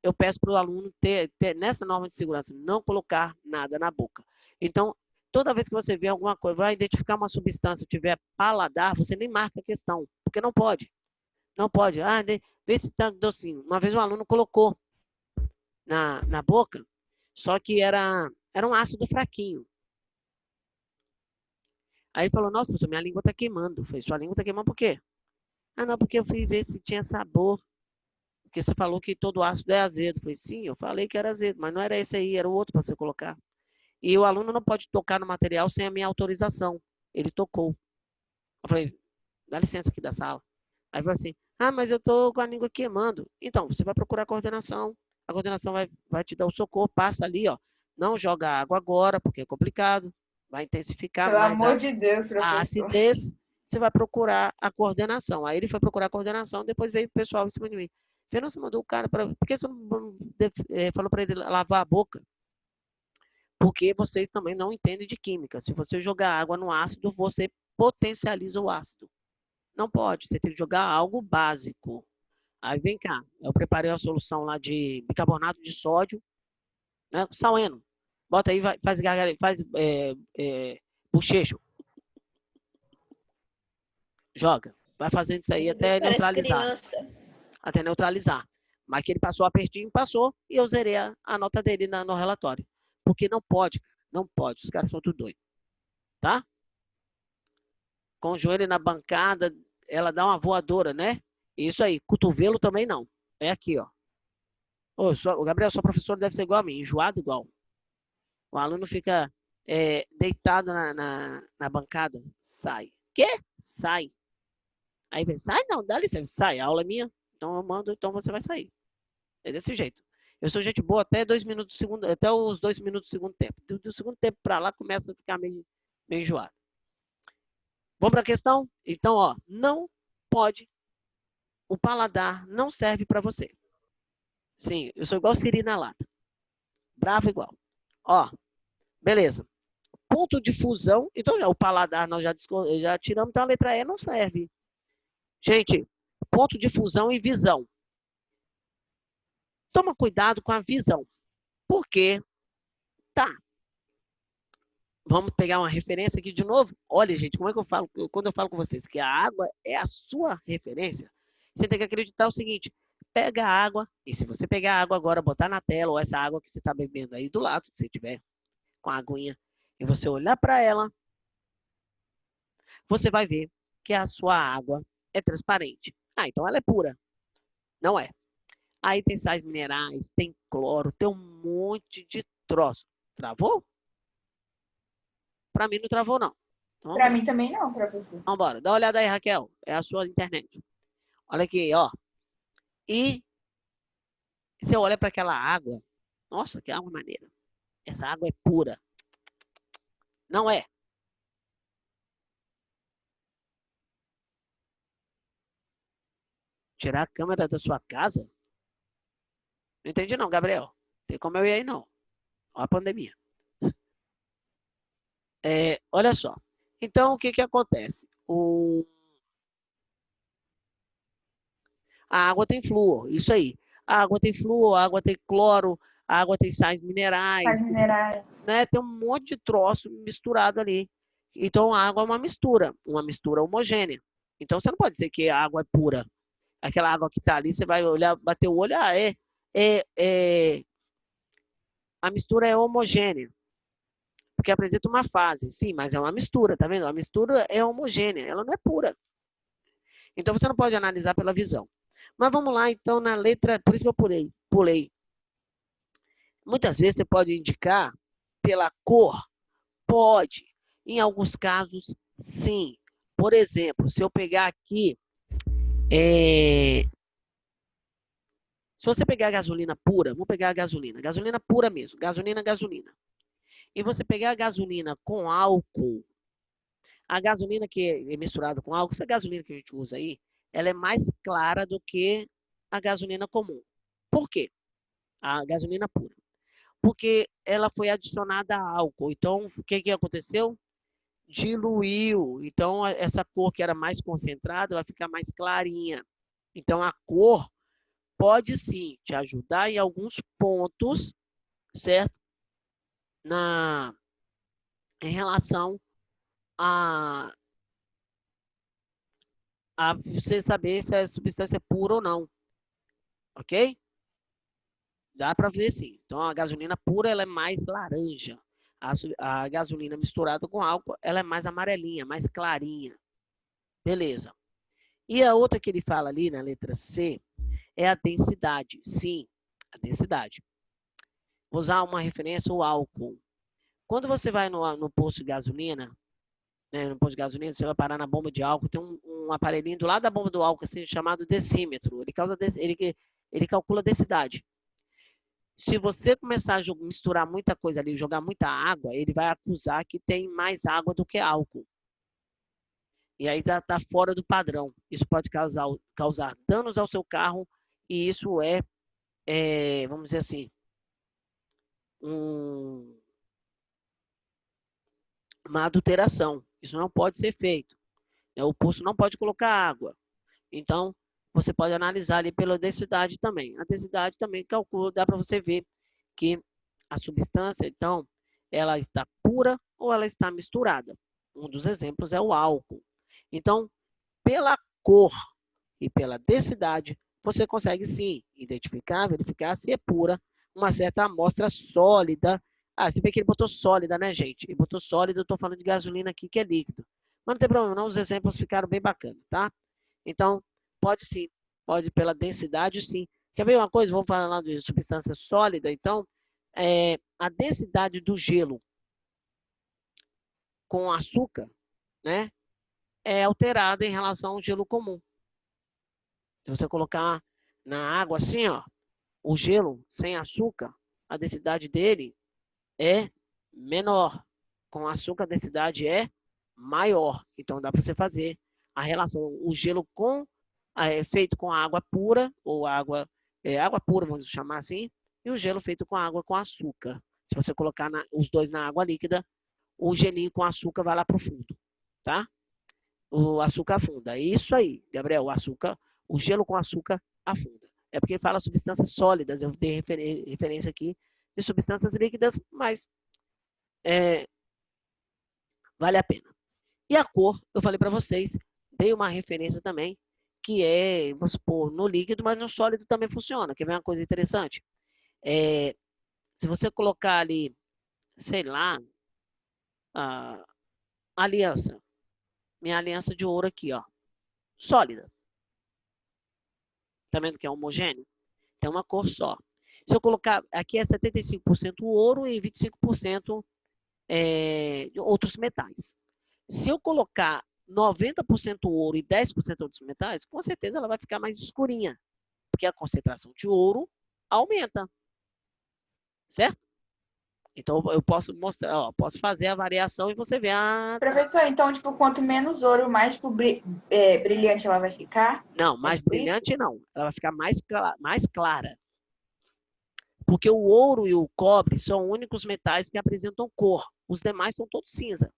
eu peço para o aluno ter, nessa norma de segurança, não colocar nada na boca. Então, toda vez que você vê alguma coisa, vai identificar uma substância, tiver paladar, você nem marca a questão, porque não pode. Não pode. Vê se está docinho. Uma vez um aluno colocou na boca, só que era um ácido fraquinho. Aí ele falou, nossa, professor, minha língua está queimando. Eu falei, sua língua está queimando por quê? Ah, não, porque eu fui ver se tinha sabor. Porque você falou que todo ácido é azedo. Eu falei, sim, eu falei que era azedo, mas não era esse aí, era o outro para você colocar. E o aluno não pode tocar no material sem a minha autorização. Ele tocou. Eu falei, dá licença aqui da sala. Aí ele falou assim, mas eu estou com a língua queimando. Então, você vai procurar a coordenação. A coordenação vai te dar o socorro, passa ali, ó. Não joga água agora, porque é complicado. Vai intensificar Pelo mais amor de Deus, a professor. acidez. Você vai procurar a coordenação. Aí ele foi procurar a coordenação, depois veio o pessoal em cima de mim. Fernando, você mandou o cara para... Por que você não falou para ele lavar a boca? Porque vocês também não entendem de química. Se você jogar água no ácido, você potencializa o ácido. Não pode, você tem que jogar algo básico. Aí vem cá, eu preparei a solução lá de bicarbonato de sódio, né? Saleno. Bota aí, faz gargalho, faz bochecho. Joga. Vai fazendo isso aí até Parece neutralizar. criança. Até neutralizar. Mas que ele passou apertinho, passou, e eu zerei a nota dele no relatório. Porque não pode, cara. Não pode. Os caras são tudo doidos. Tá? com o joelho na bancada, ela dá uma voadora, né? Isso aí. Cotovelo também não. É aqui, ó. Ô, o Gabriel, sua professora deve ser igual a mim, enjoado igual. O aluno fica deitado na bancada. Sai. Quê? Sai. Aí vem, sai não, dá licença, sai, a aula é minha, então eu mando, então você vai sair. É desse jeito. Eu sou gente boa até 2 minutos do segundo, até os 2 minutos do segundo tempo. Do segundo tempo para lá começa a ficar meio enjoado. Vamos para a questão? Então, ó, não pode, o paladar não serve para você. Sim, eu sou igual Siri na lata. Bravo igual. Ó, beleza. Ponto de fusão, então o paladar nós já tiramos, então a letra E não serve. Gente, ponto de fusão e visão. Toma cuidado com a visão. Por quê? Tá. Vamos pegar uma referência aqui de novo? Olha, gente, como é que eu falo? Quando eu falo com vocês que a água é a sua referência, você tem que acreditar o seguinte: pega a água, e se você pegar a água agora, botar na tela, ou essa água que você está bebendo aí do lado, se tiver com a aguinha, e você olhar para ela, você vai ver que a sua água é transparente. Ah, então ela é pura. Não é. Aí tem sais minerais, tem cloro, tem um monte de troço. Travou? Para mim não travou, não. Então, Para mim também não, professor. Vamos embora. Dá uma olhada aí, Raquel. É a sua internet. Olha aqui, ó. E você olha para aquela água. Nossa, que água maneira. Essa água é pura. Não é. Tirar a câmera da sua casa? Não entendi não, Gabriel. Tem como eu ir aí, não. Olha a pandemia. Olha só. Então, o que acontece? A água tem flúor, isso aí. A água tem flúor, a água tem cloro, a água tem sais minerais. Sais minerais. Né? Tem um monte de troço misturado ali. Então, a água é uma mistura homogênea. Então, você não pode dizer que a água é pura. Aquela água que está ali, você vai olhar, bater o olho, a mistura é homogênea. Porque apresenta uma fase, sim, mas é uma mistura, tá vendo? A mistura é homogênea, ela não é pura. Então, você não pode analisar pela visão. Mas vamos lá, então, na letra, por isso que eu pulei. Muitas vezes você pode indicar pela cor. Pode. Em alguns casos, sim. Por exemplo, se eu pegar aqui, se você pegar a gasolina pura, vamos pegar a gasolina pura mesmo, gasolina. E você pegar a gasolina com álcool, a gasolina que é misturada com álcool, essa gasolina que a gente usa aí, ela é mais clara do que a gasolina comum. Por quê? A gasolina pura. Porque ela foi adicionada a álcool. Então, o que aconteceu? Diluiu. Então, essa cor que era mais concentrada vai ficar mais clarinha. Então, a cor pode sim te ajudar em alguns pontos, certo? Em relação a você saber se a substância é pura ou não. Ok? Dá para ver sim. Então, a gasolina pura ela é mais laranja. A gasolina misturada com álcool ela é mais amarelinha, mais clarinha. Beleza. E a outra que ele fala ali na letra C é a densidade. Sim, a densidade. Vou usar uma referência, o álcool. Quando você vai no posto de gasolina, né, no posto de gasolina, você vai parar na bomba de álcool, tem um aparelhinho do lado da bomba do álcool assim, chamado decímetro. Ele calcula a densidade. Se você começar a misturar muita coisa ali, jogar muita água, ele vai acusar que tem mais água do que álcool. E aí está fora do padrão. Isso pode causar danos ao seu carro e isso vamos dizer assim, uma adulteração. Isso não pode ser feito. O posto não pode colocar água. Então, você pode analisar ali pela densidade também. A densidade também calcula, dá para você ver que a substância, então, ela está pura ou ela está misturada. Um dos exemplos é o álcool. Então, pela cor e pela densidade, você consegue sim identificar, verificar se é pura uma certa amostra sólida. Ah, você vê que ele botou sólida, né, gente? Ele botou sólida, eu estou falando de gasolina aqui que é líquido. Mas não tem problema não, os exemplos ficaram bem bacanas, tá? Então, pode sim, pode pela densidade, sim. Quer ver uma coisa? Vamos falar lá de substância sólida. Então, a densidade do gelo com açúcar, né, é alterada em relação ao gelo comum. Se você colocar na água assim, ó, o gelo sem açúcar, a densidade dele é menor. Com açúcar, a densidade é maior. Então, dá para você fazer a relação, o gelo feito com água pura, ou água pura, vamos chamar assim, e o gelo feito com água com açúcar. Se você colocar os dois na água líquida, o gelinho com açúcar vai lá para o fundo, tá? O açúcar afunda. É isso aí, Gabriel, o gelo com açúcar afunda. É porque fala substâncias sólidas, eu dei referência aqui de substâncias líquidas, mas vale a pena. E a cor, eu falei para vocês, dei uma referência também, que é, vamos supor, no líquido, mas no sólido também funciona. Quer ver uma coisa interessante? Se você colocar ali, sei lá, a aliança, minha aliança de ouro aqui, ó, sólida. Tá vendo que é homogêneo? Tem uma cor só. Se eu colocar, aqui é 75% ouro e 25% outros metais. Se eu colocar 90% ouro e 10% outros metais, com certeza ela vai ficar mais escurinha, porque a concentração de ouro aumenta, certo? Então eu posso mostrar, ó, posso fazer a variação e você vê a... Professor, então, tipo, quanto menos ouro, mais tipo, brilhante ela vai ficar? Não, mais brilhante não. Ela vai ficar mais clara. Porque o ouro e o cobre são os únicos metais que apresentam cor. Os demais são todos cinza.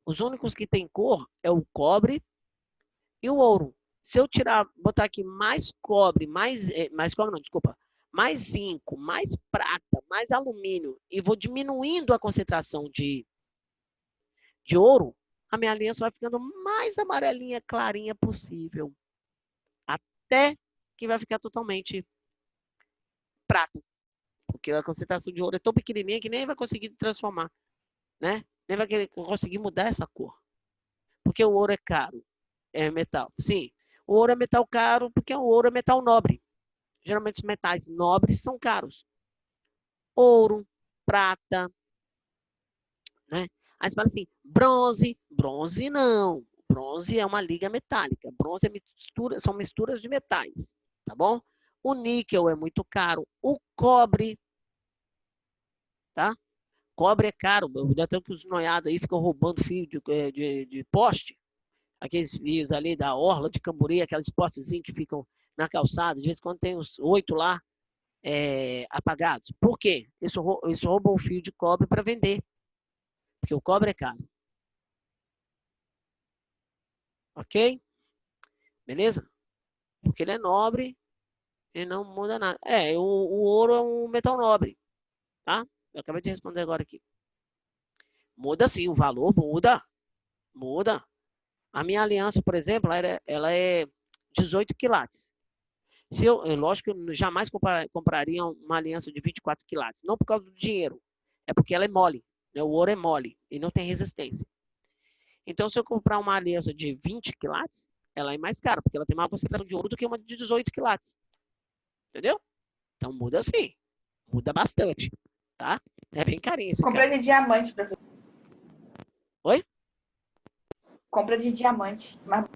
Os únicos que têm cor é o cobre e o ouro. Se eu botar aqui mais cobre, mais cobre não, desculpa, mais zinco, mais prata, mais alumínio, e vou diminuindo a concentração de ouro, a minha aliança vai ficando mais amarelinha, clarinha possível. Até que vai ficar totalmente prata. Porque a concentração de ouro é tão pequenininha que nem vai conseguir transformar, né? Nem vai conseguir mudar essa cor. Porque o ouro é caro, é metal. Sim, o ouro é metal caro porque o ouro é metal nobre. Geralmente os metais nobres são caros. Ouro, prata, né? Aí você fala assim, bronze. Bronze não. Bronze é uma liga metálica. Bronze são misturas de metais, tá bom? O níquel é muito caro. O cobre, tá? Cobre é caro. Eu tenho que os noiados aí ficam roubando fio de poste. Aqueles fios ali da orla de Camburi, aqueles postezinhos que ficam na calçada. De vez em quando tem uns 8 lá apagados. Por quê? Eles roubam o fio de cobre para vender. Porque o cobre é caro. Ok? Beleza? Porque ele é nobre e não muda nada. O ouro é um metal nobre. Tá? Eu acabei de responder agora aqui. Muda sim, o valor muda. Muda. A minha aliança, por exemplo, ela é 18 quilates. Lógico que eu jamais compraria uma aliança de 24 quilates. Não por causa do dinheiro. É porque ela é mole. Né? O ouro é mole e não tem resistência. Então, se eu comprar uma aliança de 20 quilates, ela é mais cara, porque ela tem mais concentração de ouro do que uma de 18 quilates. Entendeu? Então, muda sim. Muda bastante. Tá? É bem carinho esse Compra cara. de diamante, professor. Oi? Compra de diamante. Mas...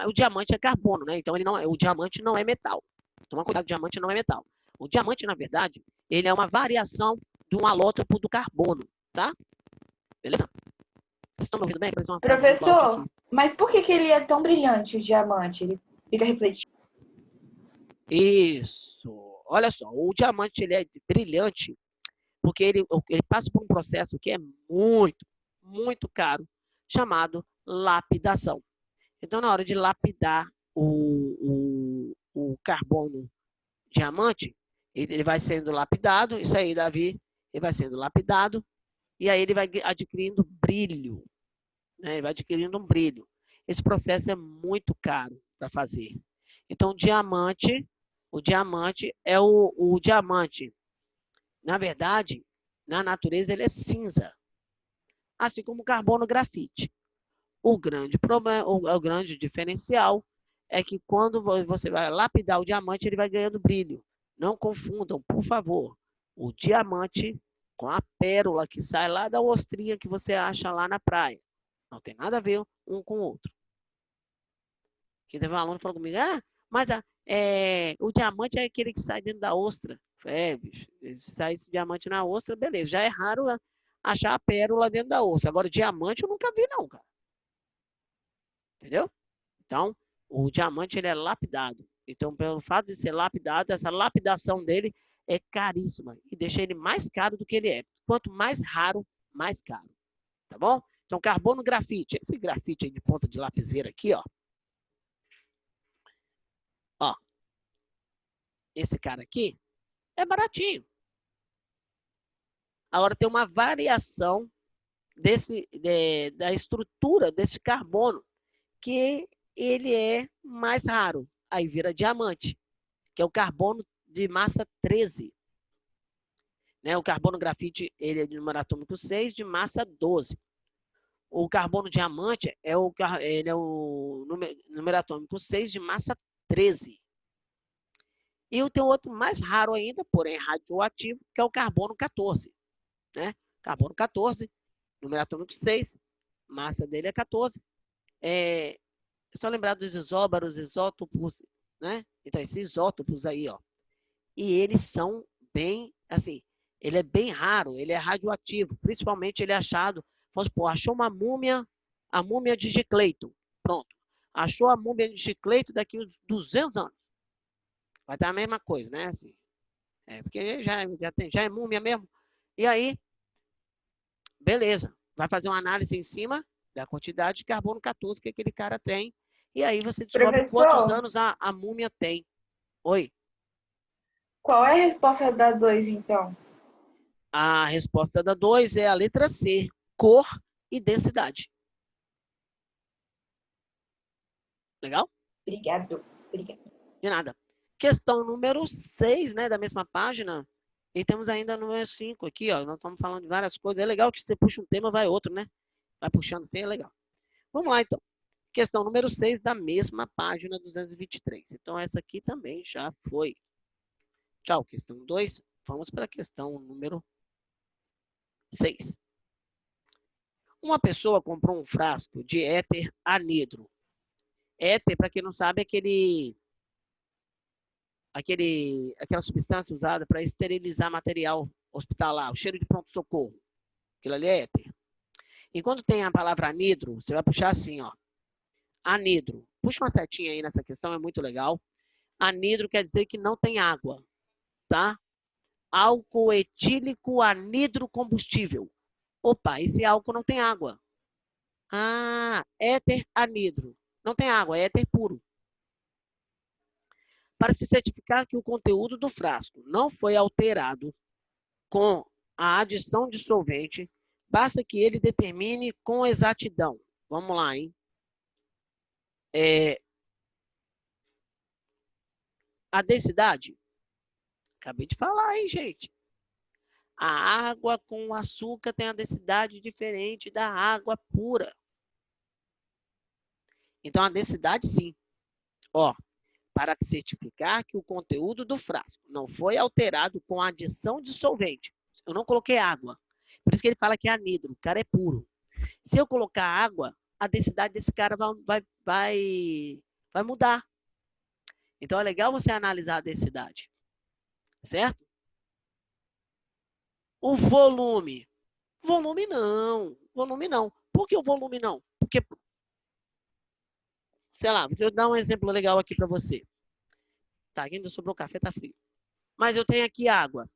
o diamante é carbono, né? Então, o diamante não é metal. Toma cuidado, o diamante não é metal. O diamante, na verdade, ele é uma variação de um alótropo do carbono, tá? Beleza? Vocês estão me ouvindo bem? Professor, mas por que ele é tão brilhante, o diamante? Ele fica refletindo. Isso. Olha só, o diamante ele é brilhante porque ele passa por um processo que é muito, muito caro, chamado lapidação. Então, na hora de lapidar o carbono diamante, ele vai sendo lapidado, isso aí, Davi, ele vai sendo lapidado, e aí ele vai adquirindo brilho, né? Ele vai adquirindo um brilho. Esse processo é muito caro para fazer. Então, o diamante é o diamante. Na verdade, na natureza, ele é cinza. assim como o carbono grafite. O grande problema, o grande diferencial é que quando você vai lapidar o diamante, ele vai ganhando brilho. Não confundam, por favor, o diamante com a pérola que sai lá da ostrinha que você acha lá na praia. Não tem nada a ver um com o outro. Que teve um aluno que falou comigo, mas o diamante é aquele que sai dentro da ostra. Bicho, se sair esse diamante na ostra, beleza. Já é raro achar a pérola dentro da ostra. Agora, diamante eu nunca vi, não, cara. Entendeu? Então, o diamante ele é lapidado. Então, pelo fato de ser lapidado, essa lapidação dele é caríssima e deixa ele mais caro do que ele é. Quanto mais raro, mais caro. Tá bom? Então, carbono grafite. Esse grafite aí de ponta de lapiseira aqui, ó. Ó. Esse cara aqui é baratinho. Agora, tem uma variação da estrutura desse carbono que ele é mais raro. Aí vira diamante, que é o carbono de massa 13. Né? O carbono grafite ele é de número atômico 6, de massa 12. O carbono diamante ele é o número atômico 6, de massa 13. E tem outro mais raro ainda, porém radioativo, que é o carbono 14. Né? Carbono 14, número atômico 6, massa dele é 14. É só lembrar dos isóbaros, isótopos, né? Então, esses isótopos aí, ó. E eles são bem, assim, ele é bem raro, ele é radioativo. Principalmente ele é achado, vamos supor, achou uma múmia, a múmia de Gicleito. Pronto. Achou a múmia de Gicleito daqui uns 200 anos. Vai dar a mesma coisa, né? Assim, porque já é múmia mesmo. E aí, beleza. Vai fazer uma análise em cima da quantidade de carbono 14 que aquele cara tem. E aí você descobre Professor, quantos anos a múmia tem. Oi. qual é a resposta da 2, então? A resposta da 2 é a letra C. Cor e densidade. Legal? Obrigado. De nada. Questão número 6, né, da mesma página. E temos ainda no número 5 aqui, ó. Nós estamos falando de várias coisas. É legal que você puxa um tema, vai outro, né? Vai puxando assim, é legal. Vamos lá, então. Questão número 6 da mesma página 223. Então, essa aqui também já foi. Tchau, questão 2. Vamos para a questão número 6. Uma pessoa comprou um frasco de éter anidro. Éter, para quem não sabe, é aquela substância usada para esterilizar material hospitalar, o cheiro de pronto-socorro. Aquilo ali é éter. E quando tem a palavra anidro, você vai puxar assim, ó. Anidro. Puxa uma setinha aí nessa questão, é muito legal. Anidro quer dizer que não tem água, tá? Álcool etílico anidro combustível. Opa, esse álcool não tem água. Éter anidro. Não tem água, é éter puro. Para se certificar que o conteúdo do frasco não foi alterado com a adição de solvente, basta que ele determine com exatidão. Vamos lá, hein? A densidade. Acabei de falar, hein, gente? A água com açúcar tem a densidade diferente da água pura. Então, a densidade, sim. Ó, para certificar que o conteúdo do frasco não foi alterado com a adição de solvente. Eu não coloquei água. Por isso que ele fala que é anidro. O cara é puro. Se eu colocar água, a densidade desse cara vai mudar. Então, é legal você analisar a densidade. Certo? O volume. Volume não. Volume não. Por que o volume não? Porque, sei lá, vou dar um exemplo legal aqui para você. Tá, ainda sobrou café, tá frio. Mas eu tenho aqui água.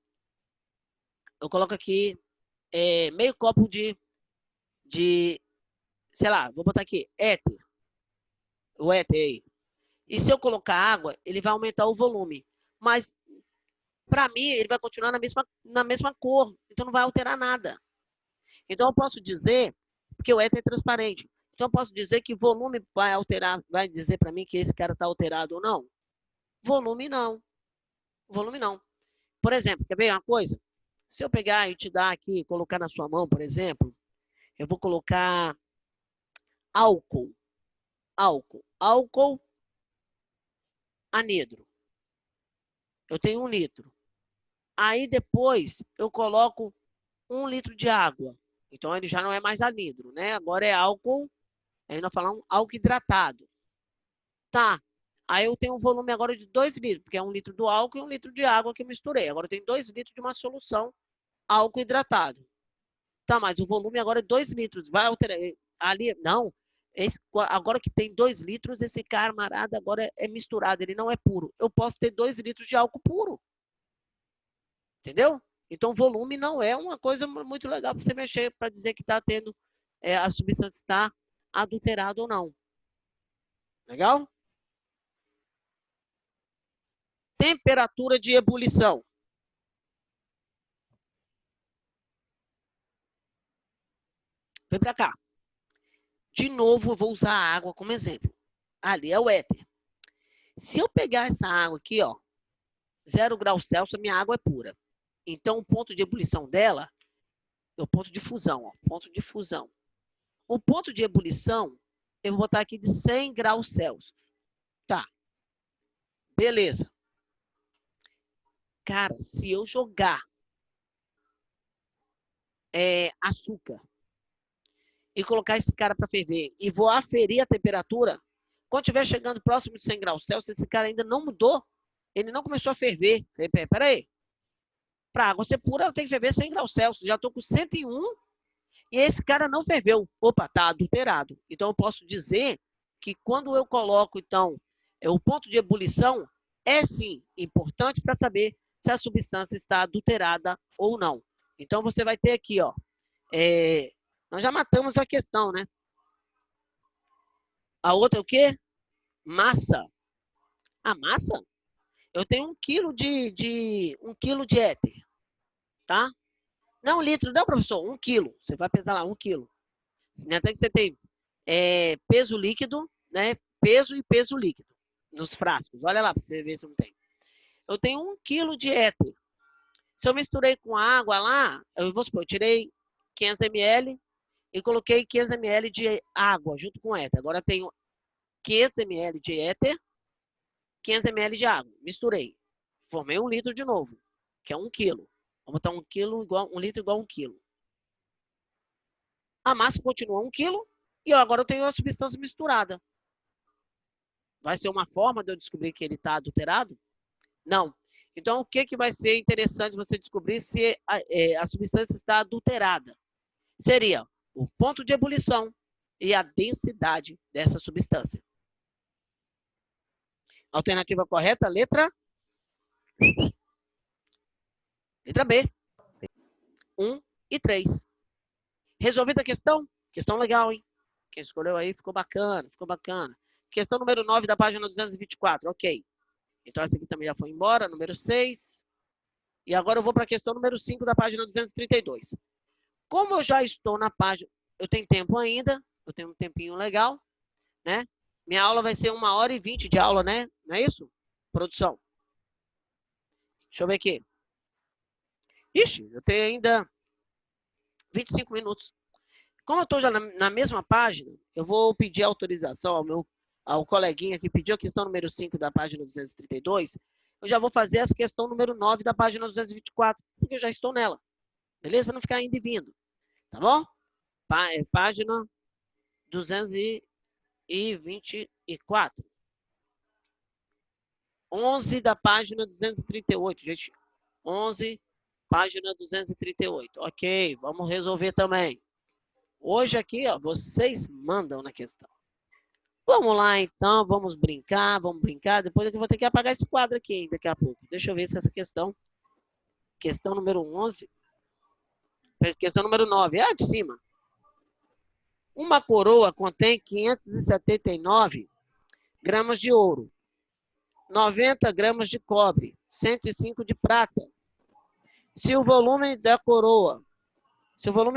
Eu coloco aqui meio copo de, sei lá, vou botar aqui, éter. O éter aí. E se eu colocar água, ele vai aumentar o volume. Mas, para mim, ele vai continuar na mesma cor. Então, não vai alterar nada. Então, eu posso dizer, porque o éter é transparente. Então, eu posso dizer que volume vai alterar, vai dizer para mim que esse cara está alterado ou não? Volume não. Volume não. Por exemplo, quer ver uma coisa? Se eu pegar e te dar aqui, colocar na sua mão, por exemplo, Eu vou colocar álcool. Álcool anidro. Eu tenho 1 litro. Aí depois eu coloco 1 litro de água. Então ele já não é mais anidro, né? Agora é álcool, aí nós falamos álcool hidratado. Tá. Aí eu tenho um volume agora de 2 litros, porque é 1 litro do álcool e 1 litro de água que eu misturei. Agora eu tenho 2 litros de uma solução álcool hidratado. Tá, mas o volume agora é 2 litros. Vai alterar ali? Não. Agora que tem 2 litros, esse camarada agora é misturado, ele não é puro. Eu posso ter 2 litros de álcool puro. Entendeu? Então, volume não é uma coisa muito legal para você mexer, para dizer que está tendo, a substância está adulterada ou não. Legal? Temperatura de ebulição. Vem para cá. De novo, eu vou usar a água como exemplo. Ali é o éter. Se eu pegar essa água aqui, ó, 0 graus Celsius, a minha água é pura. Então, o ponto de ebulição dela é o ponto de fusão, ó, ponto de fusão. O ponto de ebulição, eu vou botar aqui de 100 graus Celsius. Tá. Beleza. Cara, se eu jogar açúcar e colocar esse cara para ferver e vou aferir a temperatura, quando estiver chegando próximo de 100 graus Celsius, esse cara ainda não mudou, ele não começou a ferver. Peraí. Para a água ser pura, ela tem que ferver 100 graus Celsius. Já estou com 101 e esse cara não ferveu. Opa, está adulterado. Então, eu posso dizer que quando eu coloco, então, o ponto de ebulição é, sim, importante para saber se a substância está adulterada ou não. Então, você vai ter aqui, ó, nós já matamos a questão, né? A outra é o quê? Massa. A massa? Eu tenho 1 quilo de éter, tá? Não, litro, não, professor, 1 quilo. Você vai pesar lá, 1 quilo. Até que você tem peso líquido, né? Peso e peso líquido nos frascos. Olha lá para você ver se não tem. Eu tenho 1 quilo de éter. Se eu misturei com água lá, eu vou supor, eu tirei 500 ml e coloquei 500 ml de água junto com éter. Agora eu tenho 500 ml de éter, 500 ml de água. Misturei. Formei 1 litro de novo, que é 1 quilo. Vamos botar 1 litro igual a 1 quilo. A massa continua 1 quilo e agora eu tenho a substância misturada. Vai ser uma forma de eu descobrir que ele está adulterado? Não. Então, o que vai ser interessante você descobrir se a substância está adulterada? Seria o ponto de ebulição e a densidade dessa substância. Alternativa correta, letra B. 1 e 3. Resolvida a questão? Questão legal, hein? Quem escolheu aí ficou bacana, ficou bacana. Questão número 9 da página 224, ok. Então essa aqui também já foi embora, número 6. E agora eu vou para a questão número 5 da página 232. Como eu já estou na página, eu tenho tempo ainda, eu tenho um tempinho legal, né? Minha aula vai ser 1h20 de aula, né? Não é isso? Produção. Deixa eu ver aqui. Ixi, eu tenho ainda 25 minutos. Como eu estou já na mesma página, eu vou pedir autorização ao coleguinha que pediu a questão número 5 da página 232. Eu já vou fazer essa questão número 9 da página 224, porque eu já estou nela. Beleza? Para não ficar indo e vindo. Tá bom? Página 224. 11 da página 238, gente. 11, página 238. Ok, vamos resolver também. Hoje aqui, ó, vocês mandam na questão. Vamos lá, então, vamos brincar. Depois eu vou ter que apagar esse quadro aqui daqui a pouco. Deixa eu ver se essa questão número 11, questão número 9, é a de cima. Uma coroa contém 579 gramas de ouro, 90 gramas de cobre, 105 de prata. Se o volume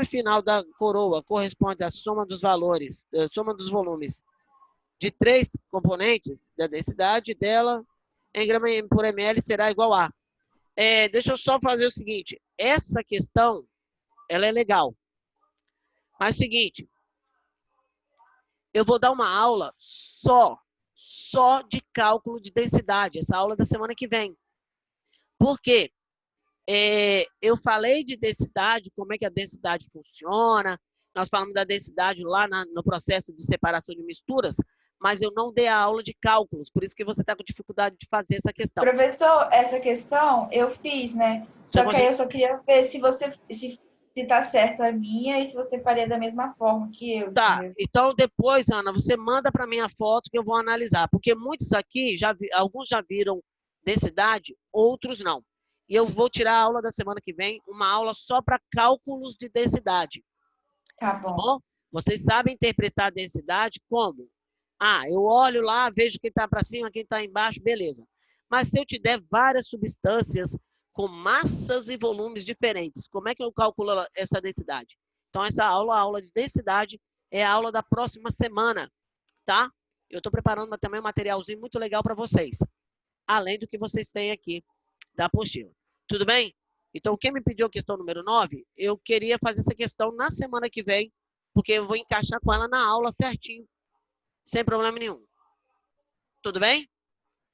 final da coroa corresponde à soma dos volumes de 3 componentes, da densidade dela em grama por ml será igual a. Deixa eu só fazer o seguinte, essa questão, ela é legal. Mas é o seguinte, eu vou dar uma aula só de cálculo de densidade, essa aula da semana que vem. Por quê? Eu falei de densidade, como é que a densidade funciona, nós falamos da densidade lá no processo de separação de misturas, mas eu não dei a aula de cálculos, por isso que você está com dificuldade de fazer essa questão. Professor, essa questão eu fiz, né? Só que aí eu só queria ver se tá certo a minha e se você faria da mesma forma que eu. Tá, Entendeu? então depois, Ana, você manda para mim a foto que eu vou analisar, porque muitos aqui, alguns já viram densidade, outros não. E eu vou tirar a aula da semana que vem, uma aula só para cálculos de densidade. Tá Tá bom. bom? Vocês sabem interpretar a densidade como? Eu olho lá, vejo quem está para cima, quem está embaixo, beleza. Mas se eu te der várias substâncias com massas e volumes diferentes, como é que eu calculo essa densidade? Então, essa aula, a aula de densidade, é a aula da próxima semana, tá? Eu estou preparando também um materialzinho muito legal para vocês, além do que vocês têm aqui da apostila. Tudo bem? Então, quem me pediu a questão número 9, eu queria fazer essa questão na semana que vem, porque eu vou encaixar com ela na aula certinho, sem problema nenhum. Tudo bem?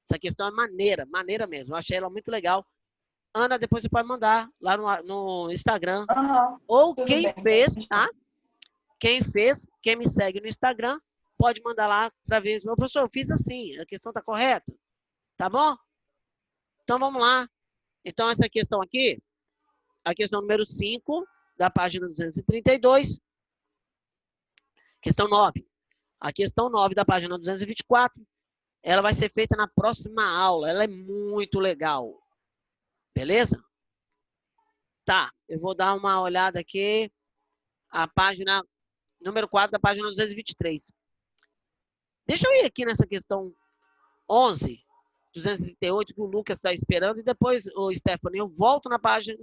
Essa questão é maneira mesmo. Eu achei ela muito legal. Ana, depois você pode mandar lá no Instagram. Uhum, Ou tudo quem bem. fez, tá? Quem me segue no Instagram, pode mandar lá para ver. Meu professor, eu fiz assim, a questão está correta? Tá bom? Então, vamos lá. Então, essa questão aqui, a questão número 5, da página 232. Questão 9. A questão 9 da página 224, ela vai ser feita na próxima aula. Ela é muito legal. Beleza? Tá, eu vou dar uma olhada aqui. A página número 4 da página 223. Deixa eu ir aqui nessa questão 11, 238, que o Lucas está esperando. E depois, o Stephanie, eu volto na página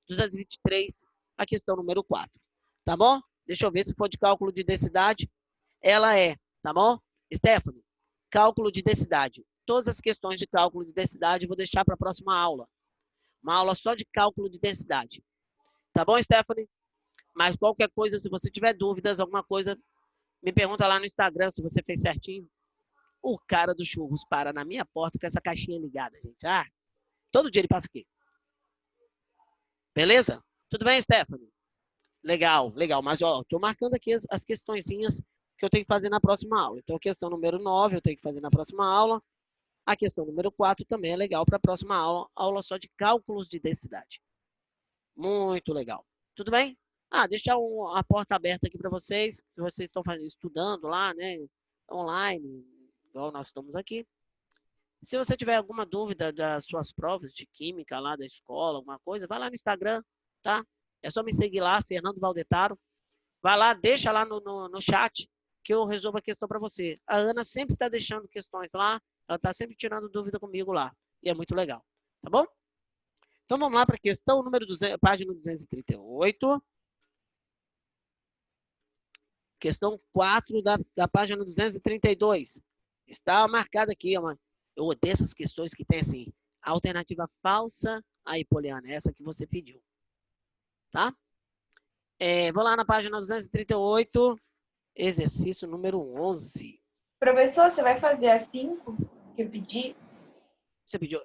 223, a questão número 4. Tá bom? Deixa eu ver se for de cálculo de densidade. Ela é, tá bom? Stephanie, cálculo de densidade. Todas as questões de cálculo de densidade eu vou deixar para a próxima aula. Uma aula só de cálculo de densidade. Tá bom, Stephanie? Mas qualquer coisa, se você tiver dúvidas, alguma coisa, me pergunta lá no Instagram se você fez certinho. O cara do churros para na minha porta com essa caixinha ligada, gente. Todo dia ele passa aqui. Beleza? Tudo bem, Stephanie? Legal. Mas, ó, tô marcando aqui as questõezinhas que eu tenho que fazer na próxima aula. Então, a questão número 9 eu tenho que fazer na próxima aula. A questão número 4 também é legal para a próxima aula. Aula só de cálculos de densidade. Muito legal. Tudo bem? Deixar a porta aberta aqui para vocês, que vocês estão estudando lá, né? Online, igual nós estamos aqui. Se você tiver alguma dúvida das suas provas de química lá da escola, alguma coisa, vai lá no Instagram, tá? É só me seguir lá, Fernando Valdetaro. Vai lá, deixa lá no chat que eu resolvo a questão para você. A Ana sempre está deixando questões lá, ela está sempre tirando dúvida comigo lá. E é muito legal, tá bom? Então vamos lá para a questão número 200, página 238. Questão 4 da página 232. Está marcada aqui, eu odeio essas questões que tem assim, alternativa falsa a Poliana, essa que você pediu. Tá? Vou lá na página 238, exercício número 11. Professor, você vai fazer as 5 que eu pedi? Você pediu?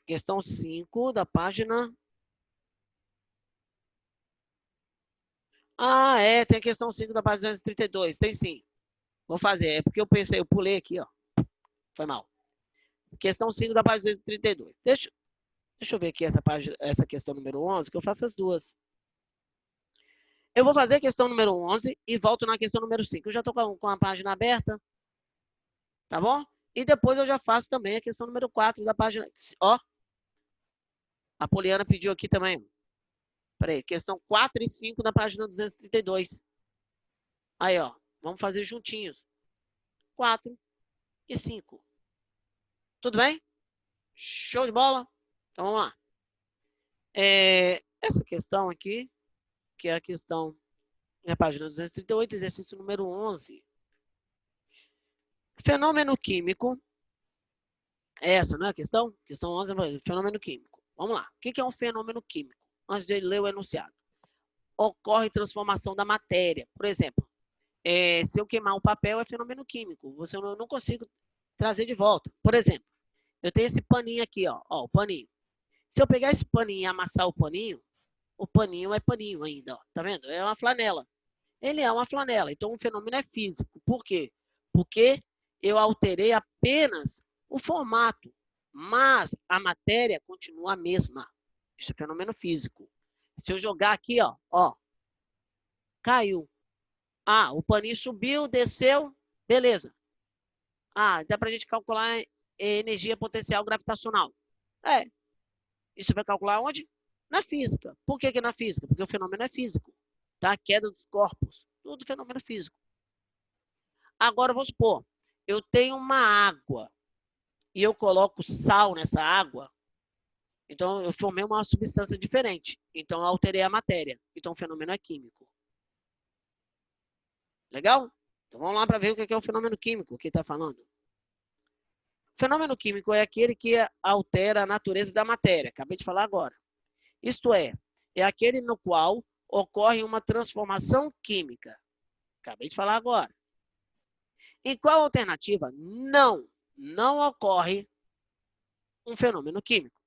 Questão 5 da página... tem a questão 5 da página 232. Tem sim. Vou fazer. É porque eu pensei, eu pulei aqui, ó. Foi mal. Questão 5 da página 232. Deixa eu ver aqui essa questão número 11, que eu faço as duas. Eu vou fazer a questão número 11 e volto na questão número 5. Eu já estou com a página aberta. Tá bom? E depois eu já faço também a questão número 4 da página... Ó. A Poliana pediu aqui também. Peraí, questão 4 e 5 da página 232. Aí, ó. Vamos fazer juntinhos. 4 e 5. Tudo bem? Show de bola? Então, vamos lá. Essa questão aqui, que é a questão na página 238, exercício número 11. Fenômeno químico. Essa, não é a questão? Questão 11 é fenômeno químico. Vamos lá. O que é um fenômeno químico? Antes de ler o enunciado. ocorre transformação da matéria. Por exemplo, se eu queimar um papel, é fenômeno químico. Eu não consigo trazer de volta. Por exemplo, eu tenho esse paninho aqui, ó, o paninho. Se eu pegar esse paninho e amassar o paninho é paninho ainda, ó, tá vendo? É uma flanela. Ele é uma flanela, então o fenômeno é físico. Por quê? Porque eu alterei apenas o formato, mas a matéria continua a mesma. Isso é fenômeno físico. Se eu jogar aqui, ó, caiu. Ah, o paninho subiu, desceu, beleza. Ah, dá pra gente calcular energia potencial gravitacional. Isso vai calcular onde? Na física. Por que na física? Porque o fenômeno é físico. Tá? A queda dos corpos. Tudo fenômeno físico. Agora, vamos supor, eu tenho uma água e eu coloco sal nessa água, então eu formei uma substância diferente. Então, eu alterei a matéria. Então, o fenômeno é químico. Legal? Então, vamos lá para ver o que é o fenômeno químico que está falando. O fenômeno químico é aquele que altera a natureza da matéria. Acabei de falar agora. Isto é aquele no qual ocorre uma transformação química. Acabei de falar agora. Em qual alternativa não ocorre um fenômeno químico?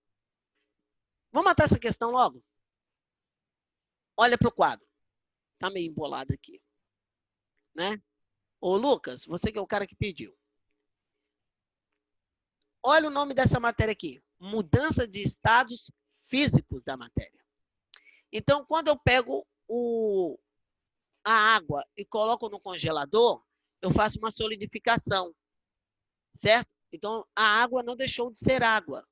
Vamos matar essa questão logo? Olha para o quadro. Está meio embolado aqui. Né? Ô, Lucas, você que é o cara que pediu. Olha o nome dessa matéria aqui. Mudança de estados físicos da matéria. Então, quando eu pego a água e coloco no congelador, eu faço uma solidificação. Certo? Então, a água não deixou de ser água.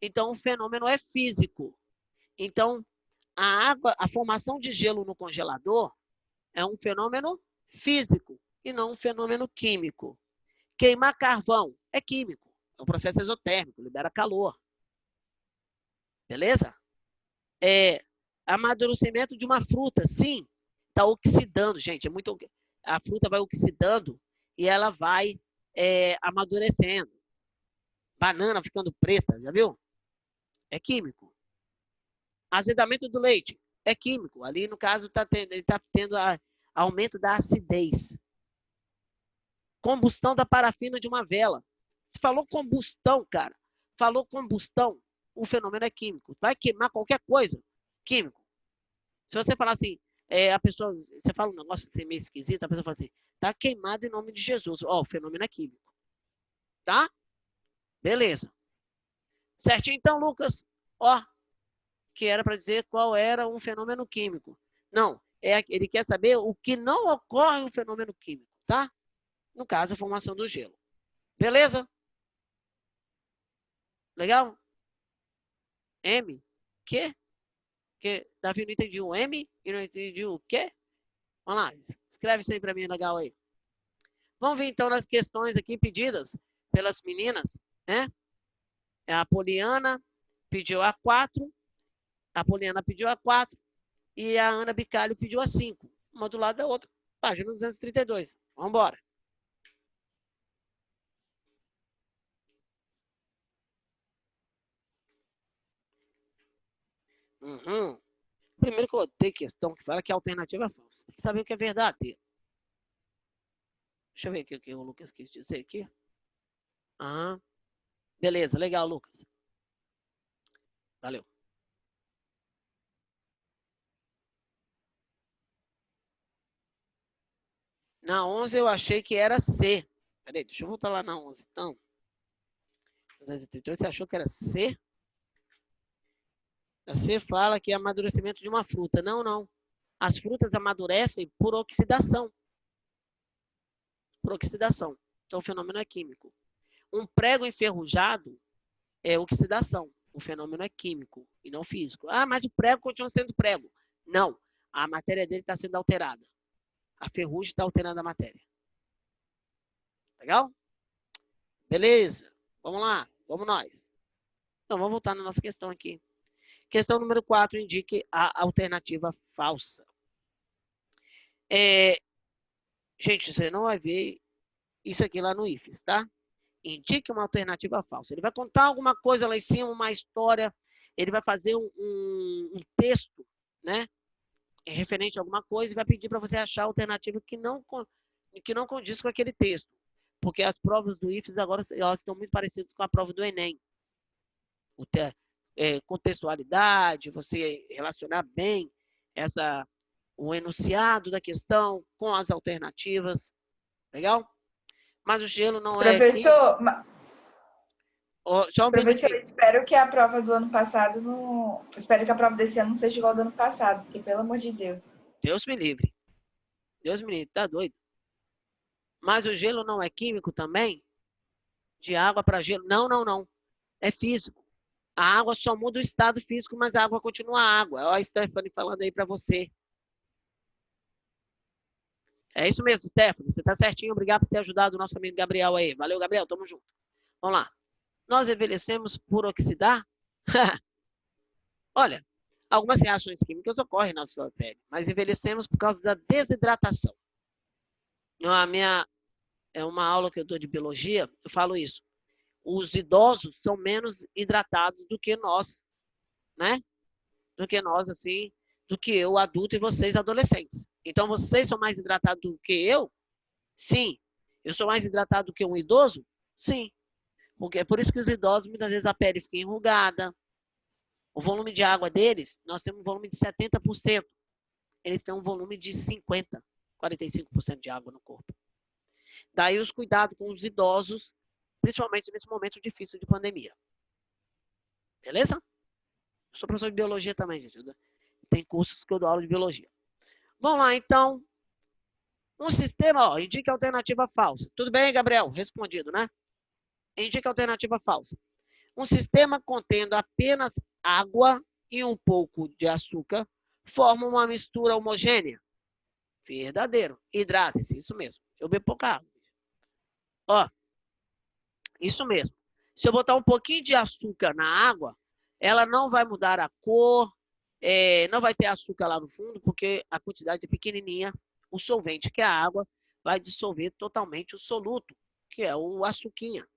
Então, o fenômeno é físico. Então, a formação de gelo no congelador é um fenômeno físico e não um fenômeno químico. Queimar carvão é químico. É um processo exotérmico, libera calor. Beleza? Amadurecimento de uma fruta, sim, está oxidando, gente. A fruta vai oxidando e ela vai amadurecendo. Banana ficando preta, já viu? É químico. Azedamento do leite é químico. Ali, no caso, ele está tendo aumento da acidez. Combustão da parafina de uma vela. Se falou combustão, cara, falou combustão, o fenômeno é químico. Vai queimar qualquer coisa, químico. Se você falar assim, você fala um negócio assim, meio esquisito, a pessoa fala assim, tá queimado em nome de Jesus. Ó, o fenômeno é químico. Tá? Beleza. Certinho então, Lucas? Ó, que era para dizer qual era um fenômeno químico. Não, ele quer saber o que não ocorre um fenômeno químico, tá? No caso, a formação do gelo. Beleza? Legal? M? Quê? Que Davi não entendi o M e não entendi o quê? Vamos lá, escreve isso aí para mim, legal aí. Vamos ver então nas questões aqui pedidas pelas meninas, né? A Poliana pediu a 4, a Poliana pediu a 4 e a Ana Bicalho pediu a 5. Uma do lado da outra. Página 232. Vamos embora. Primeiro que eu odeio questão que fala que a alternativa é falsa. Tem que saber o que é verdadeiro. Deixa eu ver o que o Lucas quis dizer aqui. Beleza, legal, Lucas. Valeu. Na 11 eu achei que era C. Peraí, deixa eu voltar lá na 11. Então, 232, você achou que era C? A C fala que é amadurecimento de uma fruta. Não. As frutas amadurecem por oxidação. Por oxidação. Então, o fenômeno é químico. Um prego enferrujado é oxidação. O fenômeno é químico e não físico. Ah, mas o prego continua sendo prego. Não. A matéria dele está sendo alterada. A ferrugem está alterando a matéria. Legal? Beleza. Vamos lá. Vamos nós. Então, vamos voltar na nossa questão aqui. Questão número 4, indique a alternativa falsa. Gente, você não vai ver isso aqui lá no IFES, tá? Indique uma alternativa falsa. Ele vai contar alguma coisa lá em cima, uma história. Ele vai fazer um texto, né? referente a alguma coisa e vai pedir para você achar a alternativa que não condiz com aquele texto. Porque as provas do IFES agora elas estão muito parecidas com a prova do Enem. Contextualidade, você relacionar bem o enunciado da questão com as alternativas. Legal? Mas o gelo não Professor, só um professor, espero que a prova do ano passado não... Espero que a prova desse ano não seja igual ao do ano passado, porque, pelo amor de Deus. Deus me livre. Deus me livre, tá doido? Mas o gelo não é químico também? De água para gelo? Não, não, não. É físico. A água só muda o estado físico, mas a água continua água. Olha a Stephanie falando aí para você. É isso mesmo, Stephanie. Você tá certinho. Obrigado por ter ajudado o nosso amigo Gabriel aí. Valeu, Gabriel. Tamo junto. Vamos lá. Nós envelhecemos por oxidar? Olha, algumas reações químicas ocorrem na sua pele, mas envelhecemos por causa da desidratação. É uma aula que eu dou de biologia, eu falo isso. Os idosos são menos hidratados do que nós, né? Do que nós, assim, do que eu, adulto, e vocês, adolescentes. Então, vocês são mais hidratados do que eu? Sim. Eu sou mais hidratado do que um idoso? Sim. Porque é por isso que os idosos, muitas vezes, a pele fica enrugada. O volume de água deles, nós temos um volume de 70%. Eles têm um volume de 50%, 45% de água no corpo. Daí os cuidados com os idosos, principalmente nesse momento difícil de pandemia. Beleza? Eu sou professor de biologia também, gente. Tem cursos que eu dou aula de biologia. Vamos lá, então. Um sistema, indica alternativa falsa. Tudo bem, Gabriel? Respondido, né? Indica alternativa falsa. Um sistema contendo apenas água e um pouco de açúcar forma uma mistura homogênea. Verdadeiro. Hidrate-se, isso mesmo. Eu bebo pouca água. Ó, isso mesmo. Se eu botar um pouquinho de açúcar na água, ela não vai mudar a cor, não vai ter açúcar lá no fundo, porque a quantidade é pequenininha. O solvente, que é a água, vai dissolver totalmente o soluto, que é o açuquinha,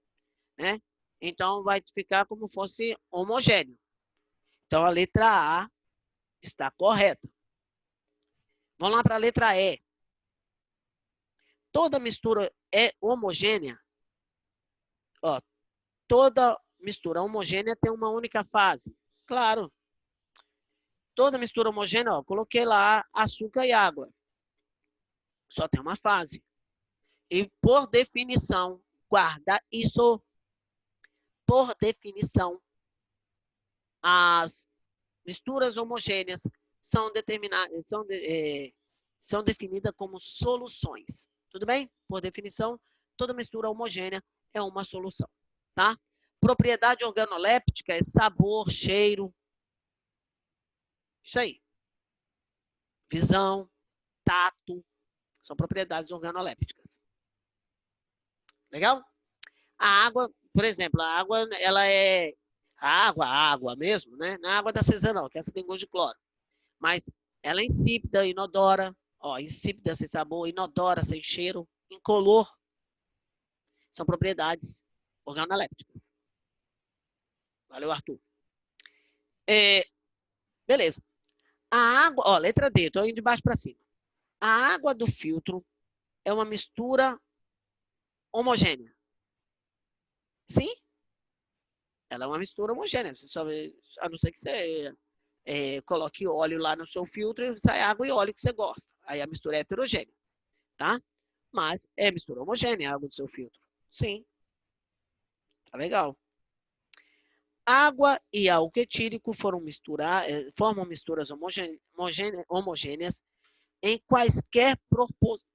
né? Então, vai ficar como fosse homogêneo. Então, a letra A está correta. Vamos lá para a letra E. Toda mistura é homogênea? Ó, toda mistura homogênea tem uma única fase. Claro. Toda mistura homogênea, ó, coloquei lá açúcar e água. Só tem uma fase. E, por definição, guarda isso. Por definição, as misturas homogêneas são definidas como soluções. Tudo bem? Por definição, toda mistura homogênea é uma solução, tá? Propriedade organoléptica é sabor, cheiro. Isso aí. Visão, tato, são propriedades organolépticas. Legal? A água, por exemplo, a água, ela é a água mesmo, né? Na água da artesanal, que essa tem gosto de cloro. Mas ela é insípida, inodora, ó, insípida, sem sabor, inodora, sem cheiro, incolor. São propriedades organolépticas. Valeu, Arthur. Beleza. A água, ó, letra D, tô indo de baixo para cima. A água do filtro é uma mistura homogênea. Sim? Ela é uma mistura homogênea. Você só, a não ser que você coloque óleo lá no seu filtro e sai água e óleo que você gosta. Aí a mistura é heterogênea, tá? Mas é mistura homogênea a água do seu filtro. Sim. Tá legal. Água e álcool etílico formam misturas homogêneas em quaisquer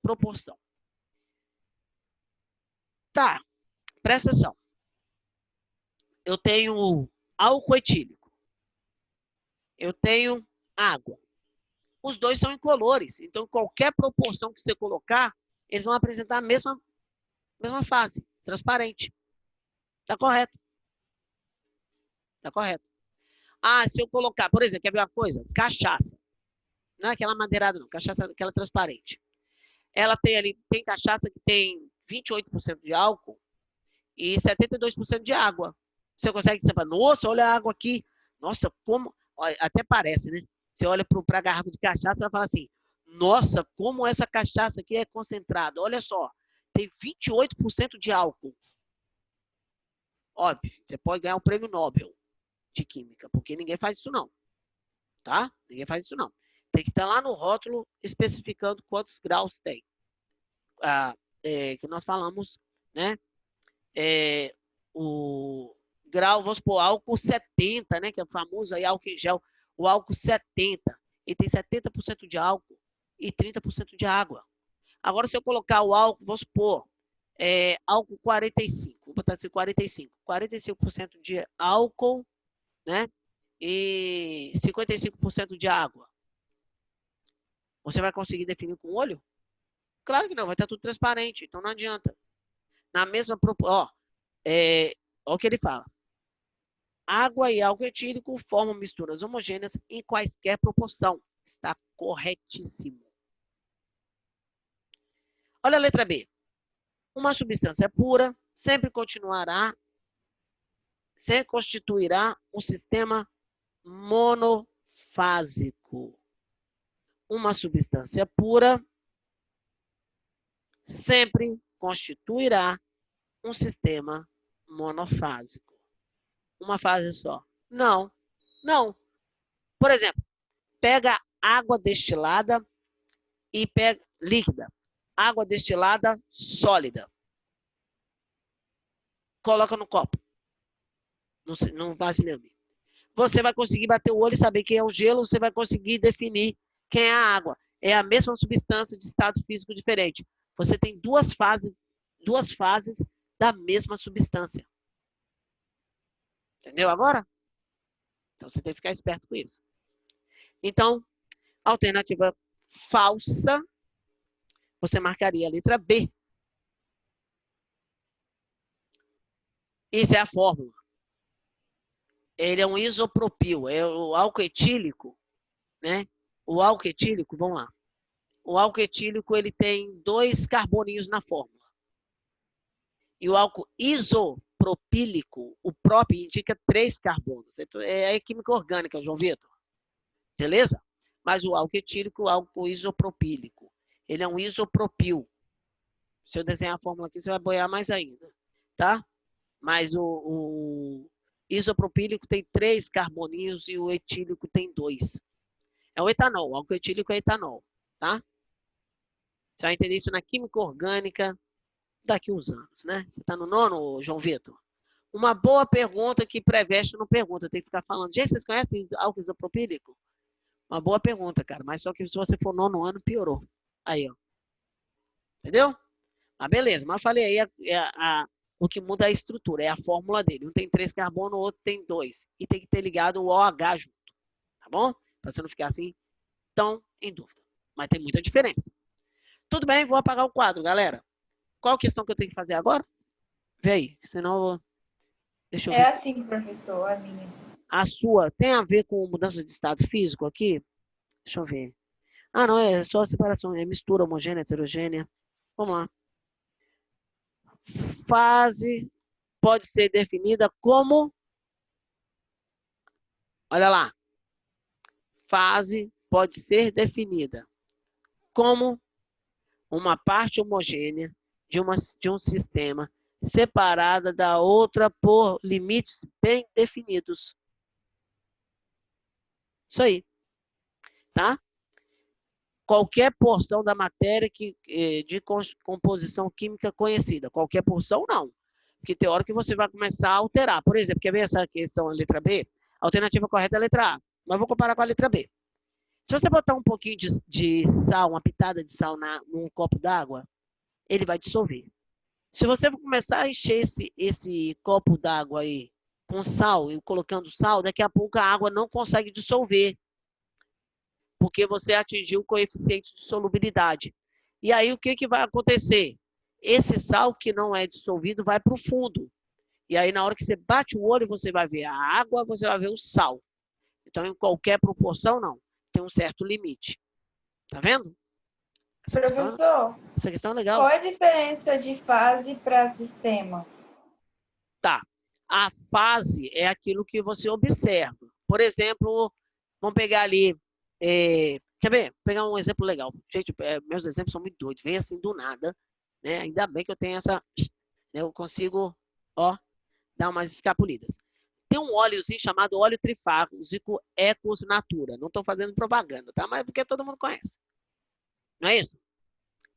proporção. Tá, presta atenção. Eu tenho álcool etílico. Eu tenho água. Os dois são incolores. Então, qualquer proporção que você colocar, eles vão apresentar a mesma fase, transparente. Tá correto. Tá correto. Ah, se eu colocar, por exemplo, quer ver uma coisa? Cachaça. Não é aquela madeirada, não. Cachaça, aquela transparente. Ela tem cachaça que tem 28% de álcool e 72% de água. Você consegue separar? Nossa, olha a água aqui. Nossa, como... Até parece, né? Você olha para a garrafa de cachaça e vai falar assim, nossa, como essa cachaça aqui é concentrada. Olha só, tem 28% de álcool. Óbvio, você pode ganhar um prêmio Nobel de Química, porque ninguém faz isso não. Tá? Ninguém faz isso não. Tem que estar lá no rótulo especificando quantos graus tem. Que nós falamos, né? O grau, vamos supor, álcool 70, né? Que é o famoso aí álcool em gel. O álcool 70. Ele tem 70% de álcool e 30% de água. Agora, se eu colocar o álcool, vamos supor, álcool 45. Vou botar assim, 45. 45% de álcool, né? E 55% de água. Você vai conseguir definir com o olho? Claro que não, vai estar tudo transparente, então não adianta. Na mesma proporção, olha o que ele fala. Água e álcool etílico formam misturas homogêneas em quaisquer proporção. Está corretíssimo. Olha a letra B. Uma substância pura sempre constituirá um sistema monofásico. Uma substância pura sempre constituirá um sistema monofásico. Uma fase só. Não, não. Por exemplo, pega água destilada e pega líquida. Água destilada sólida. Coloca no copo. Não vasilhame. Você vai conseguir bater o olho e saber quem é o gelo, você vai conseguir definir quem é a água. É a mesma substância de estado físico diferente. Você tem duas fases da mesma substância. Entendeu agora? Então, você tem que ficar esperto com isso. Então, alternativa falsa, você marcaria a letra B. Isso é a fórmula. Ele é um isopropil, é o álcool etílico, né? O álcool etílico, vamos lá. O álcool etílico, ele tem 2 carboninhos na fórmula. E o álcool isopropílico, o próprio indica 3 carbonos. Então, é a química orgânica, João Vitor. Beleza? Mas o álcool etílico, o álcool isopropílico, ele é um isopropil. Se eu desenhar a fórmula aqui, você vai boiar mais ainda, tá? Mas o isopropílico tem 3 carboninhos e o etílico tem 2. É o etanol, o álcool etílico é etanol, tá? Você vai entender isso na química orgânica daqui a uns anos, né? Você está no 9º, João Vitor? Uma boa pergunta que pré-veste não pergunta. Eu tenho que ficar falando. Gente, vocês conhecem álcool isopropílico? Uma boa pergunta, cara. Mas só que se você for 9º ano, piorou. Aí, ó. Entendeu? Mas beleza. Mas falei aí, o que muda é a estrutura, é a fórmula dele. Um tem 3 carbono, o outro tem 2. E tem que ter ligado o OH junto. Tá bom? Para você não ficar assim tão em dúvida. Mas tem muita diferença. Tudo bem, vou apagar o quadro, galera. Qual a questão que eu tenho que fazer agora? Vê aí, senão eu vou... Deixa eu ver. É assim, professor, a minha. A sua tem a ver com mudança de estado físico aqui? Deixa eu ver. Ah, não, é só separação, é mistura homogênea, heterogênea. Vamos lá. Fase pode ser definida como... Olha lá. Fase pode ser definida como uma parte homogênea de um sistema separada da outra por limites bem definidos. Isso aí. Tá? Qualquer porção da matéria de composição química conhecida. Qualquer porção, não. Porque tem hora que você vai começar a alterar. Por exemplo, quer ver essa questão, a letra B? A alternativa correta é a letra A. Mas vou comparar com a letra B. Se você botar um pouquinho de sal, uma pitada de sal num copo d'água, ele vai dissolver. Se você começar a encher esse copo d'água aí com sal, e colocando sal, daqui a pouco a água não consegue dissolver. Porque você atingiu o coeficiente de solubilidade. E aí o que vai acontecer? Esse sal que não é dissolvido vai para o fundo. E aí na hora que você bate o olho, você vai ver a água, você vai ver o sal. Então em proporção, não. Tem um certo limite. Tá vendo? Professor, essa questão é legal. Qual é a diferença de fase para sistema? Tá. A fase é aquilo que você observa. Por exemplo, vamos pegar ali quer ver? Vou pegar um exemplo legal. Gente, meus exemplos são muito doidos. Vem assim do nada, né? Ainda bem que eu tenho essa... Eu consigo, ó, dar umas escapulidas. Tem um óleozinho chamado óleo trifásico Ecos Natura. Não estou fazendo propaganda, tá? Mas porque todo mundo conhece. Não é isso?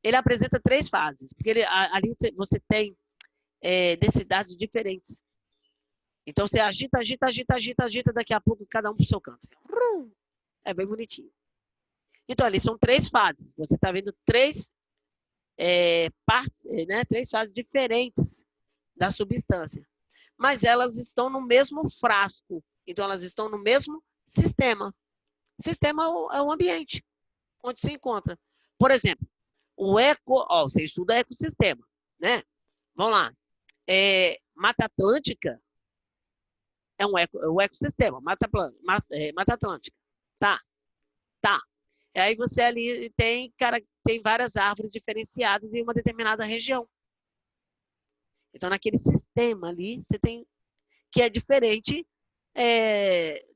Ele apresenta 3 fases. Porque ali você tem densidades diferentes. Então você agita, agita, agita, agita, agita, daqui a pouco cada um pro seu canto. Assim. É bem bonitinho. Então ali são 3 fases. Você está vendo 3 partes, né? 3 fases diferentes da substância. Mas elas estão no mesmo frasco. Então elas estão no mesmo sistema. Sistema é o ambiente onde se encontra. Por exemplo, você estuda ecossistema, né? Vamos lá. Mata Atlântica é o ecossistema, Mata Atlântica. Tá. E aí você ali tem várias árvores diferenciadas em uma determinada região. Então, naquele sistema ali, você tem que é diferente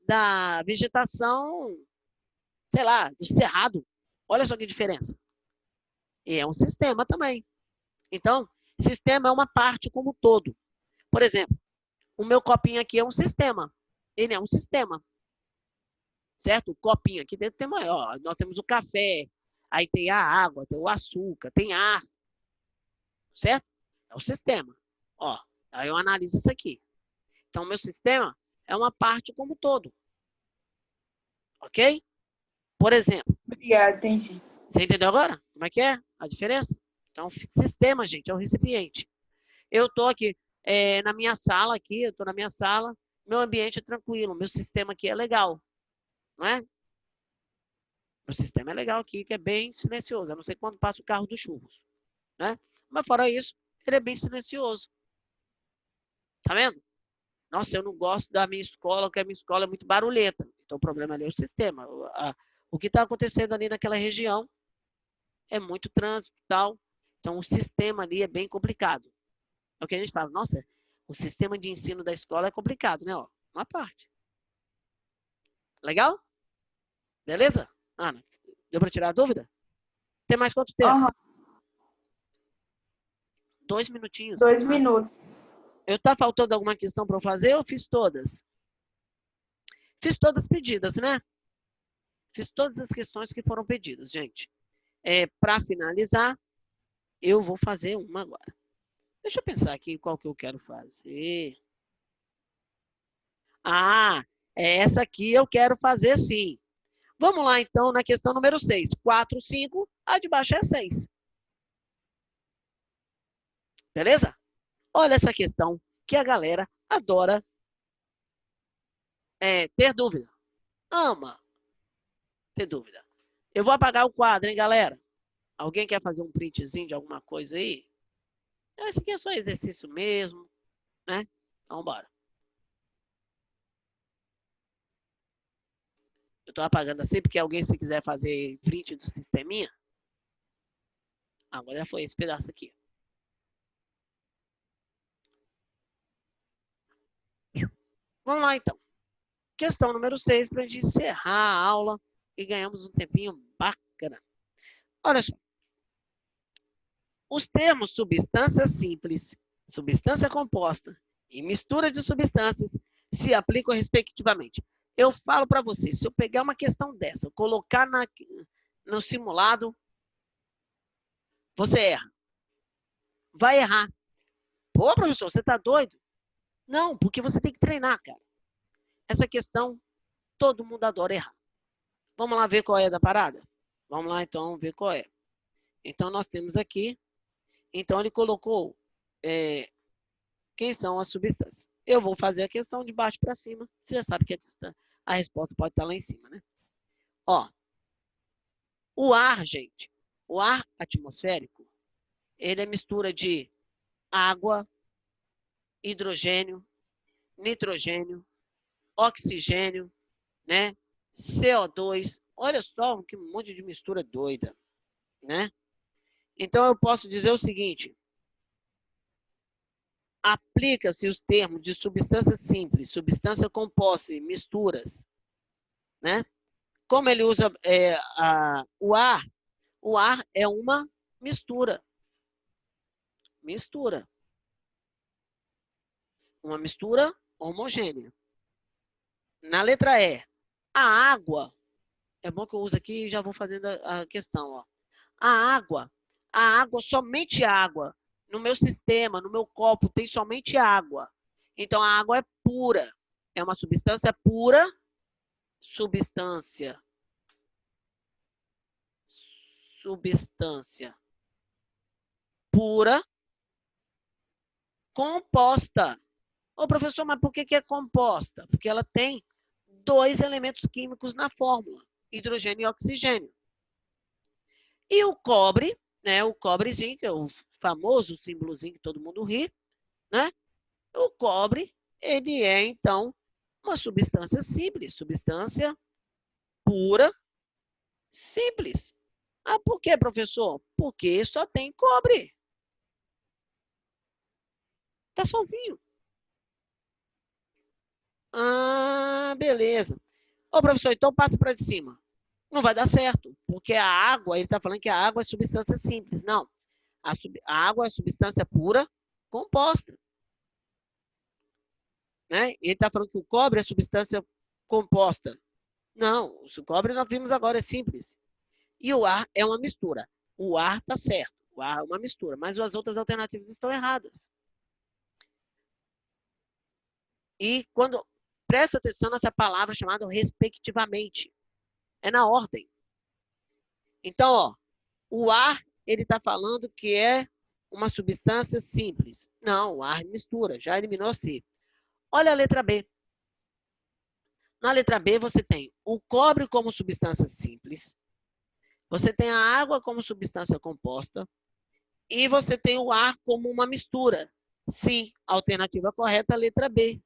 da vegetação, sei lá, do cerrado. Olha só que diferença. E é um sistema também. Então, sistema é uma parte como um todo. Por exemplo, o meu copinho aqui é um sistema. Ele é um sistema. Certo? O copinho aqui dentro tem maior. Nós temos o café, aí tem a água, tem o açúcar, tem ar. Certo? É o sistema. Ó, aí eu analiso isso aqui. Então, o meu sistema é uma parte como um todo. Ok? Por exemplo. Obrigada, entendi. Você entendeu agora? Como é que é a diferença? Então, sistema, gente, é o recipiente. Eu estou aqui na minha sala, aqui, eu estou na minha sala, meu ambiente é tranquilo, meu sistema aqui é legal. Não é? Meu sistema é legal aqui, que é bem silencioso. Eu não sei quando passa o carro dos churros. Né? Mas fora isso, ele é bem silencioso. Tá vendo? Nossa, eu não gosto da minha escola, porque a minha escola é muito barulhenta. Então, o problema ali é o sistema. O que está acontecendo ali naquela região é muito trânsito e tal. Então, o sistema ali é bem complicado. É o que a gente fala. Nossa, o sistema de ensino da escola é complicado, né? Ó, uma parte. Legal? Beleza? Ana, deu para tirar a dúvida? Tem mais quanto tempo? Uhum. 2 minutinhos. 2 minutos. Tá faltando alguma questão para eu fazer? Eu fiz todas. Fiz todas pedidas, né? Fiz todas as questões que foram pedidas, gente. Para finalizar, eu vou fazer uma agora. Deixa eu pensar aqui qual que eu quero fazer. Essa aqui eu quero fazer sim. Vamos lá, então, na questão número 6. 4, 5, a de baixo é 6. Beleza? Olha essa questão que a galera adora ter dúvida. Ama ter dúvida. Eu vou apagar o quadro, hein, galera? Alguém quer fazer um printzinho de alguma coisa aí? Esse aqui é só exercício mesmo, né? Então, bora. Eu tô apagando assim porque alguém, se quiser fazer print do sisteminha. Agora já foi esse pedaço aqui. Vamos lá, então. Questão número 6, para a gente encerrar a aula e ganhamos um tempinho bacana. Olha só. Os termos substância simples, substância composta e mistura de substâncias se aplicam respectivamente. Eu falo para você, se eu pegar uma questão dessa, colocar no simulado, você erra. Vai errar. Pô, professor, você está doido? Não, porque você tem que treinar, cara. Essa questão, todo mundo adora errar. Vamos lá ver qual é da parada? Vamos lá, então, ver qual é. Então, nós temos aqui. Então, ele colocou quem são as substâncias. Eu vou fazer a questão de baixo para cima. Você já sabe que a resposta pode estar lá em cima, né? Ó, o ar, gente, o ar atmosférico, ele é mistura de água, hidrogênio, nitrogênio, oxigênio, né? CO2. Olha só que monte de mistura doida, né? Então, eu posso dizer o seguinte. Aplica-se os termos de substância simples, substância composta e misturas, né? como ele usa o ar é uma mistura. Mistura. Uma mistura homogênea. Na letra E, a água, é bom que eu use aqui e já vou fazendo a questão. Ó. A água, somente água. No meu sistema, no meu copo, tem somente água. Então, a água é pura. É uma substância pura. Substância pura, composta. Ô, professor, mas por que é composta? Porque ela tem 2 elementos químicos na fórmula, hidrogênio e oxigênio. E o cobre, né, o cobrezinho, que é o famoso símbolozinho que todo mundo ri, né? O cobre, ele é, então, uma substância simples, substância pura, simples. Ah, por quê, professor? Porque só tem cobre. Tá sozinho. Ah, beleza. Ô, professor, então passa para de cima. Não vai dar certo, porque a água, ele está falando que a água é substância simples. Não. A água é substância pura composta. Né? Ele está falando que o cobre é substância composta. Não, o cobre nós vimos agora, é simples. E o ar é uma mistura. O ar está certo. O ar é uma mistura, mas as outras alternativas estão erradas. E quando... Presta atenção nessa palavra chamada respectivamente. É na ordem. Então, ó, o ar, ele está falando que é uma substância simples. Não, o ar mistura, já eliminou C. Olha a letra B. Na letra B, você tem o cobre como substância simples, você tem a água como substância composta e você tem o ar como uma mistura. Sim, a alternativa correta é a letra B.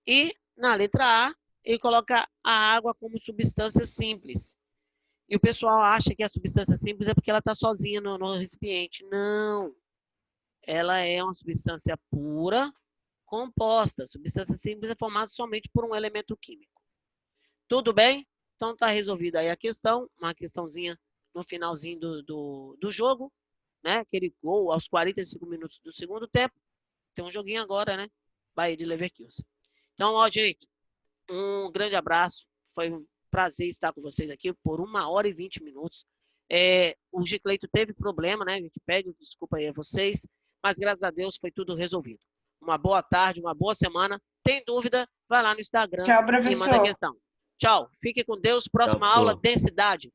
E na letra A, ele coloca a água como substância simples. E o pessoal acha que a substância simples é porque ela está sozinha no recipiente. Não. Ela é uma substância pura, composta. Substância simples é formada somente por um elemento químico. Tudo bem? Então está resolvida aí a questão. Uma questãozinha no finalzinho do jogo. Né? Aquele gol aos 45 minutos do segundo tempo. Tem um joguinho agora, né? Bahia de Leverkusen. Então, ó, gente, um grande abraço. Foi um prazer estar com vocês aqui por 1h20. O Gicleito teve problema, né? A gente pede desculpa aí a vocês, mas graças a Deus foi tudo resolvido. Uma boa tarde, uma boa semana. Tem dúvida? Vai lá no Instagram. Tchau, e manda a professor. questão. Tchau. Fique com Deus. Próxima aula, densidade.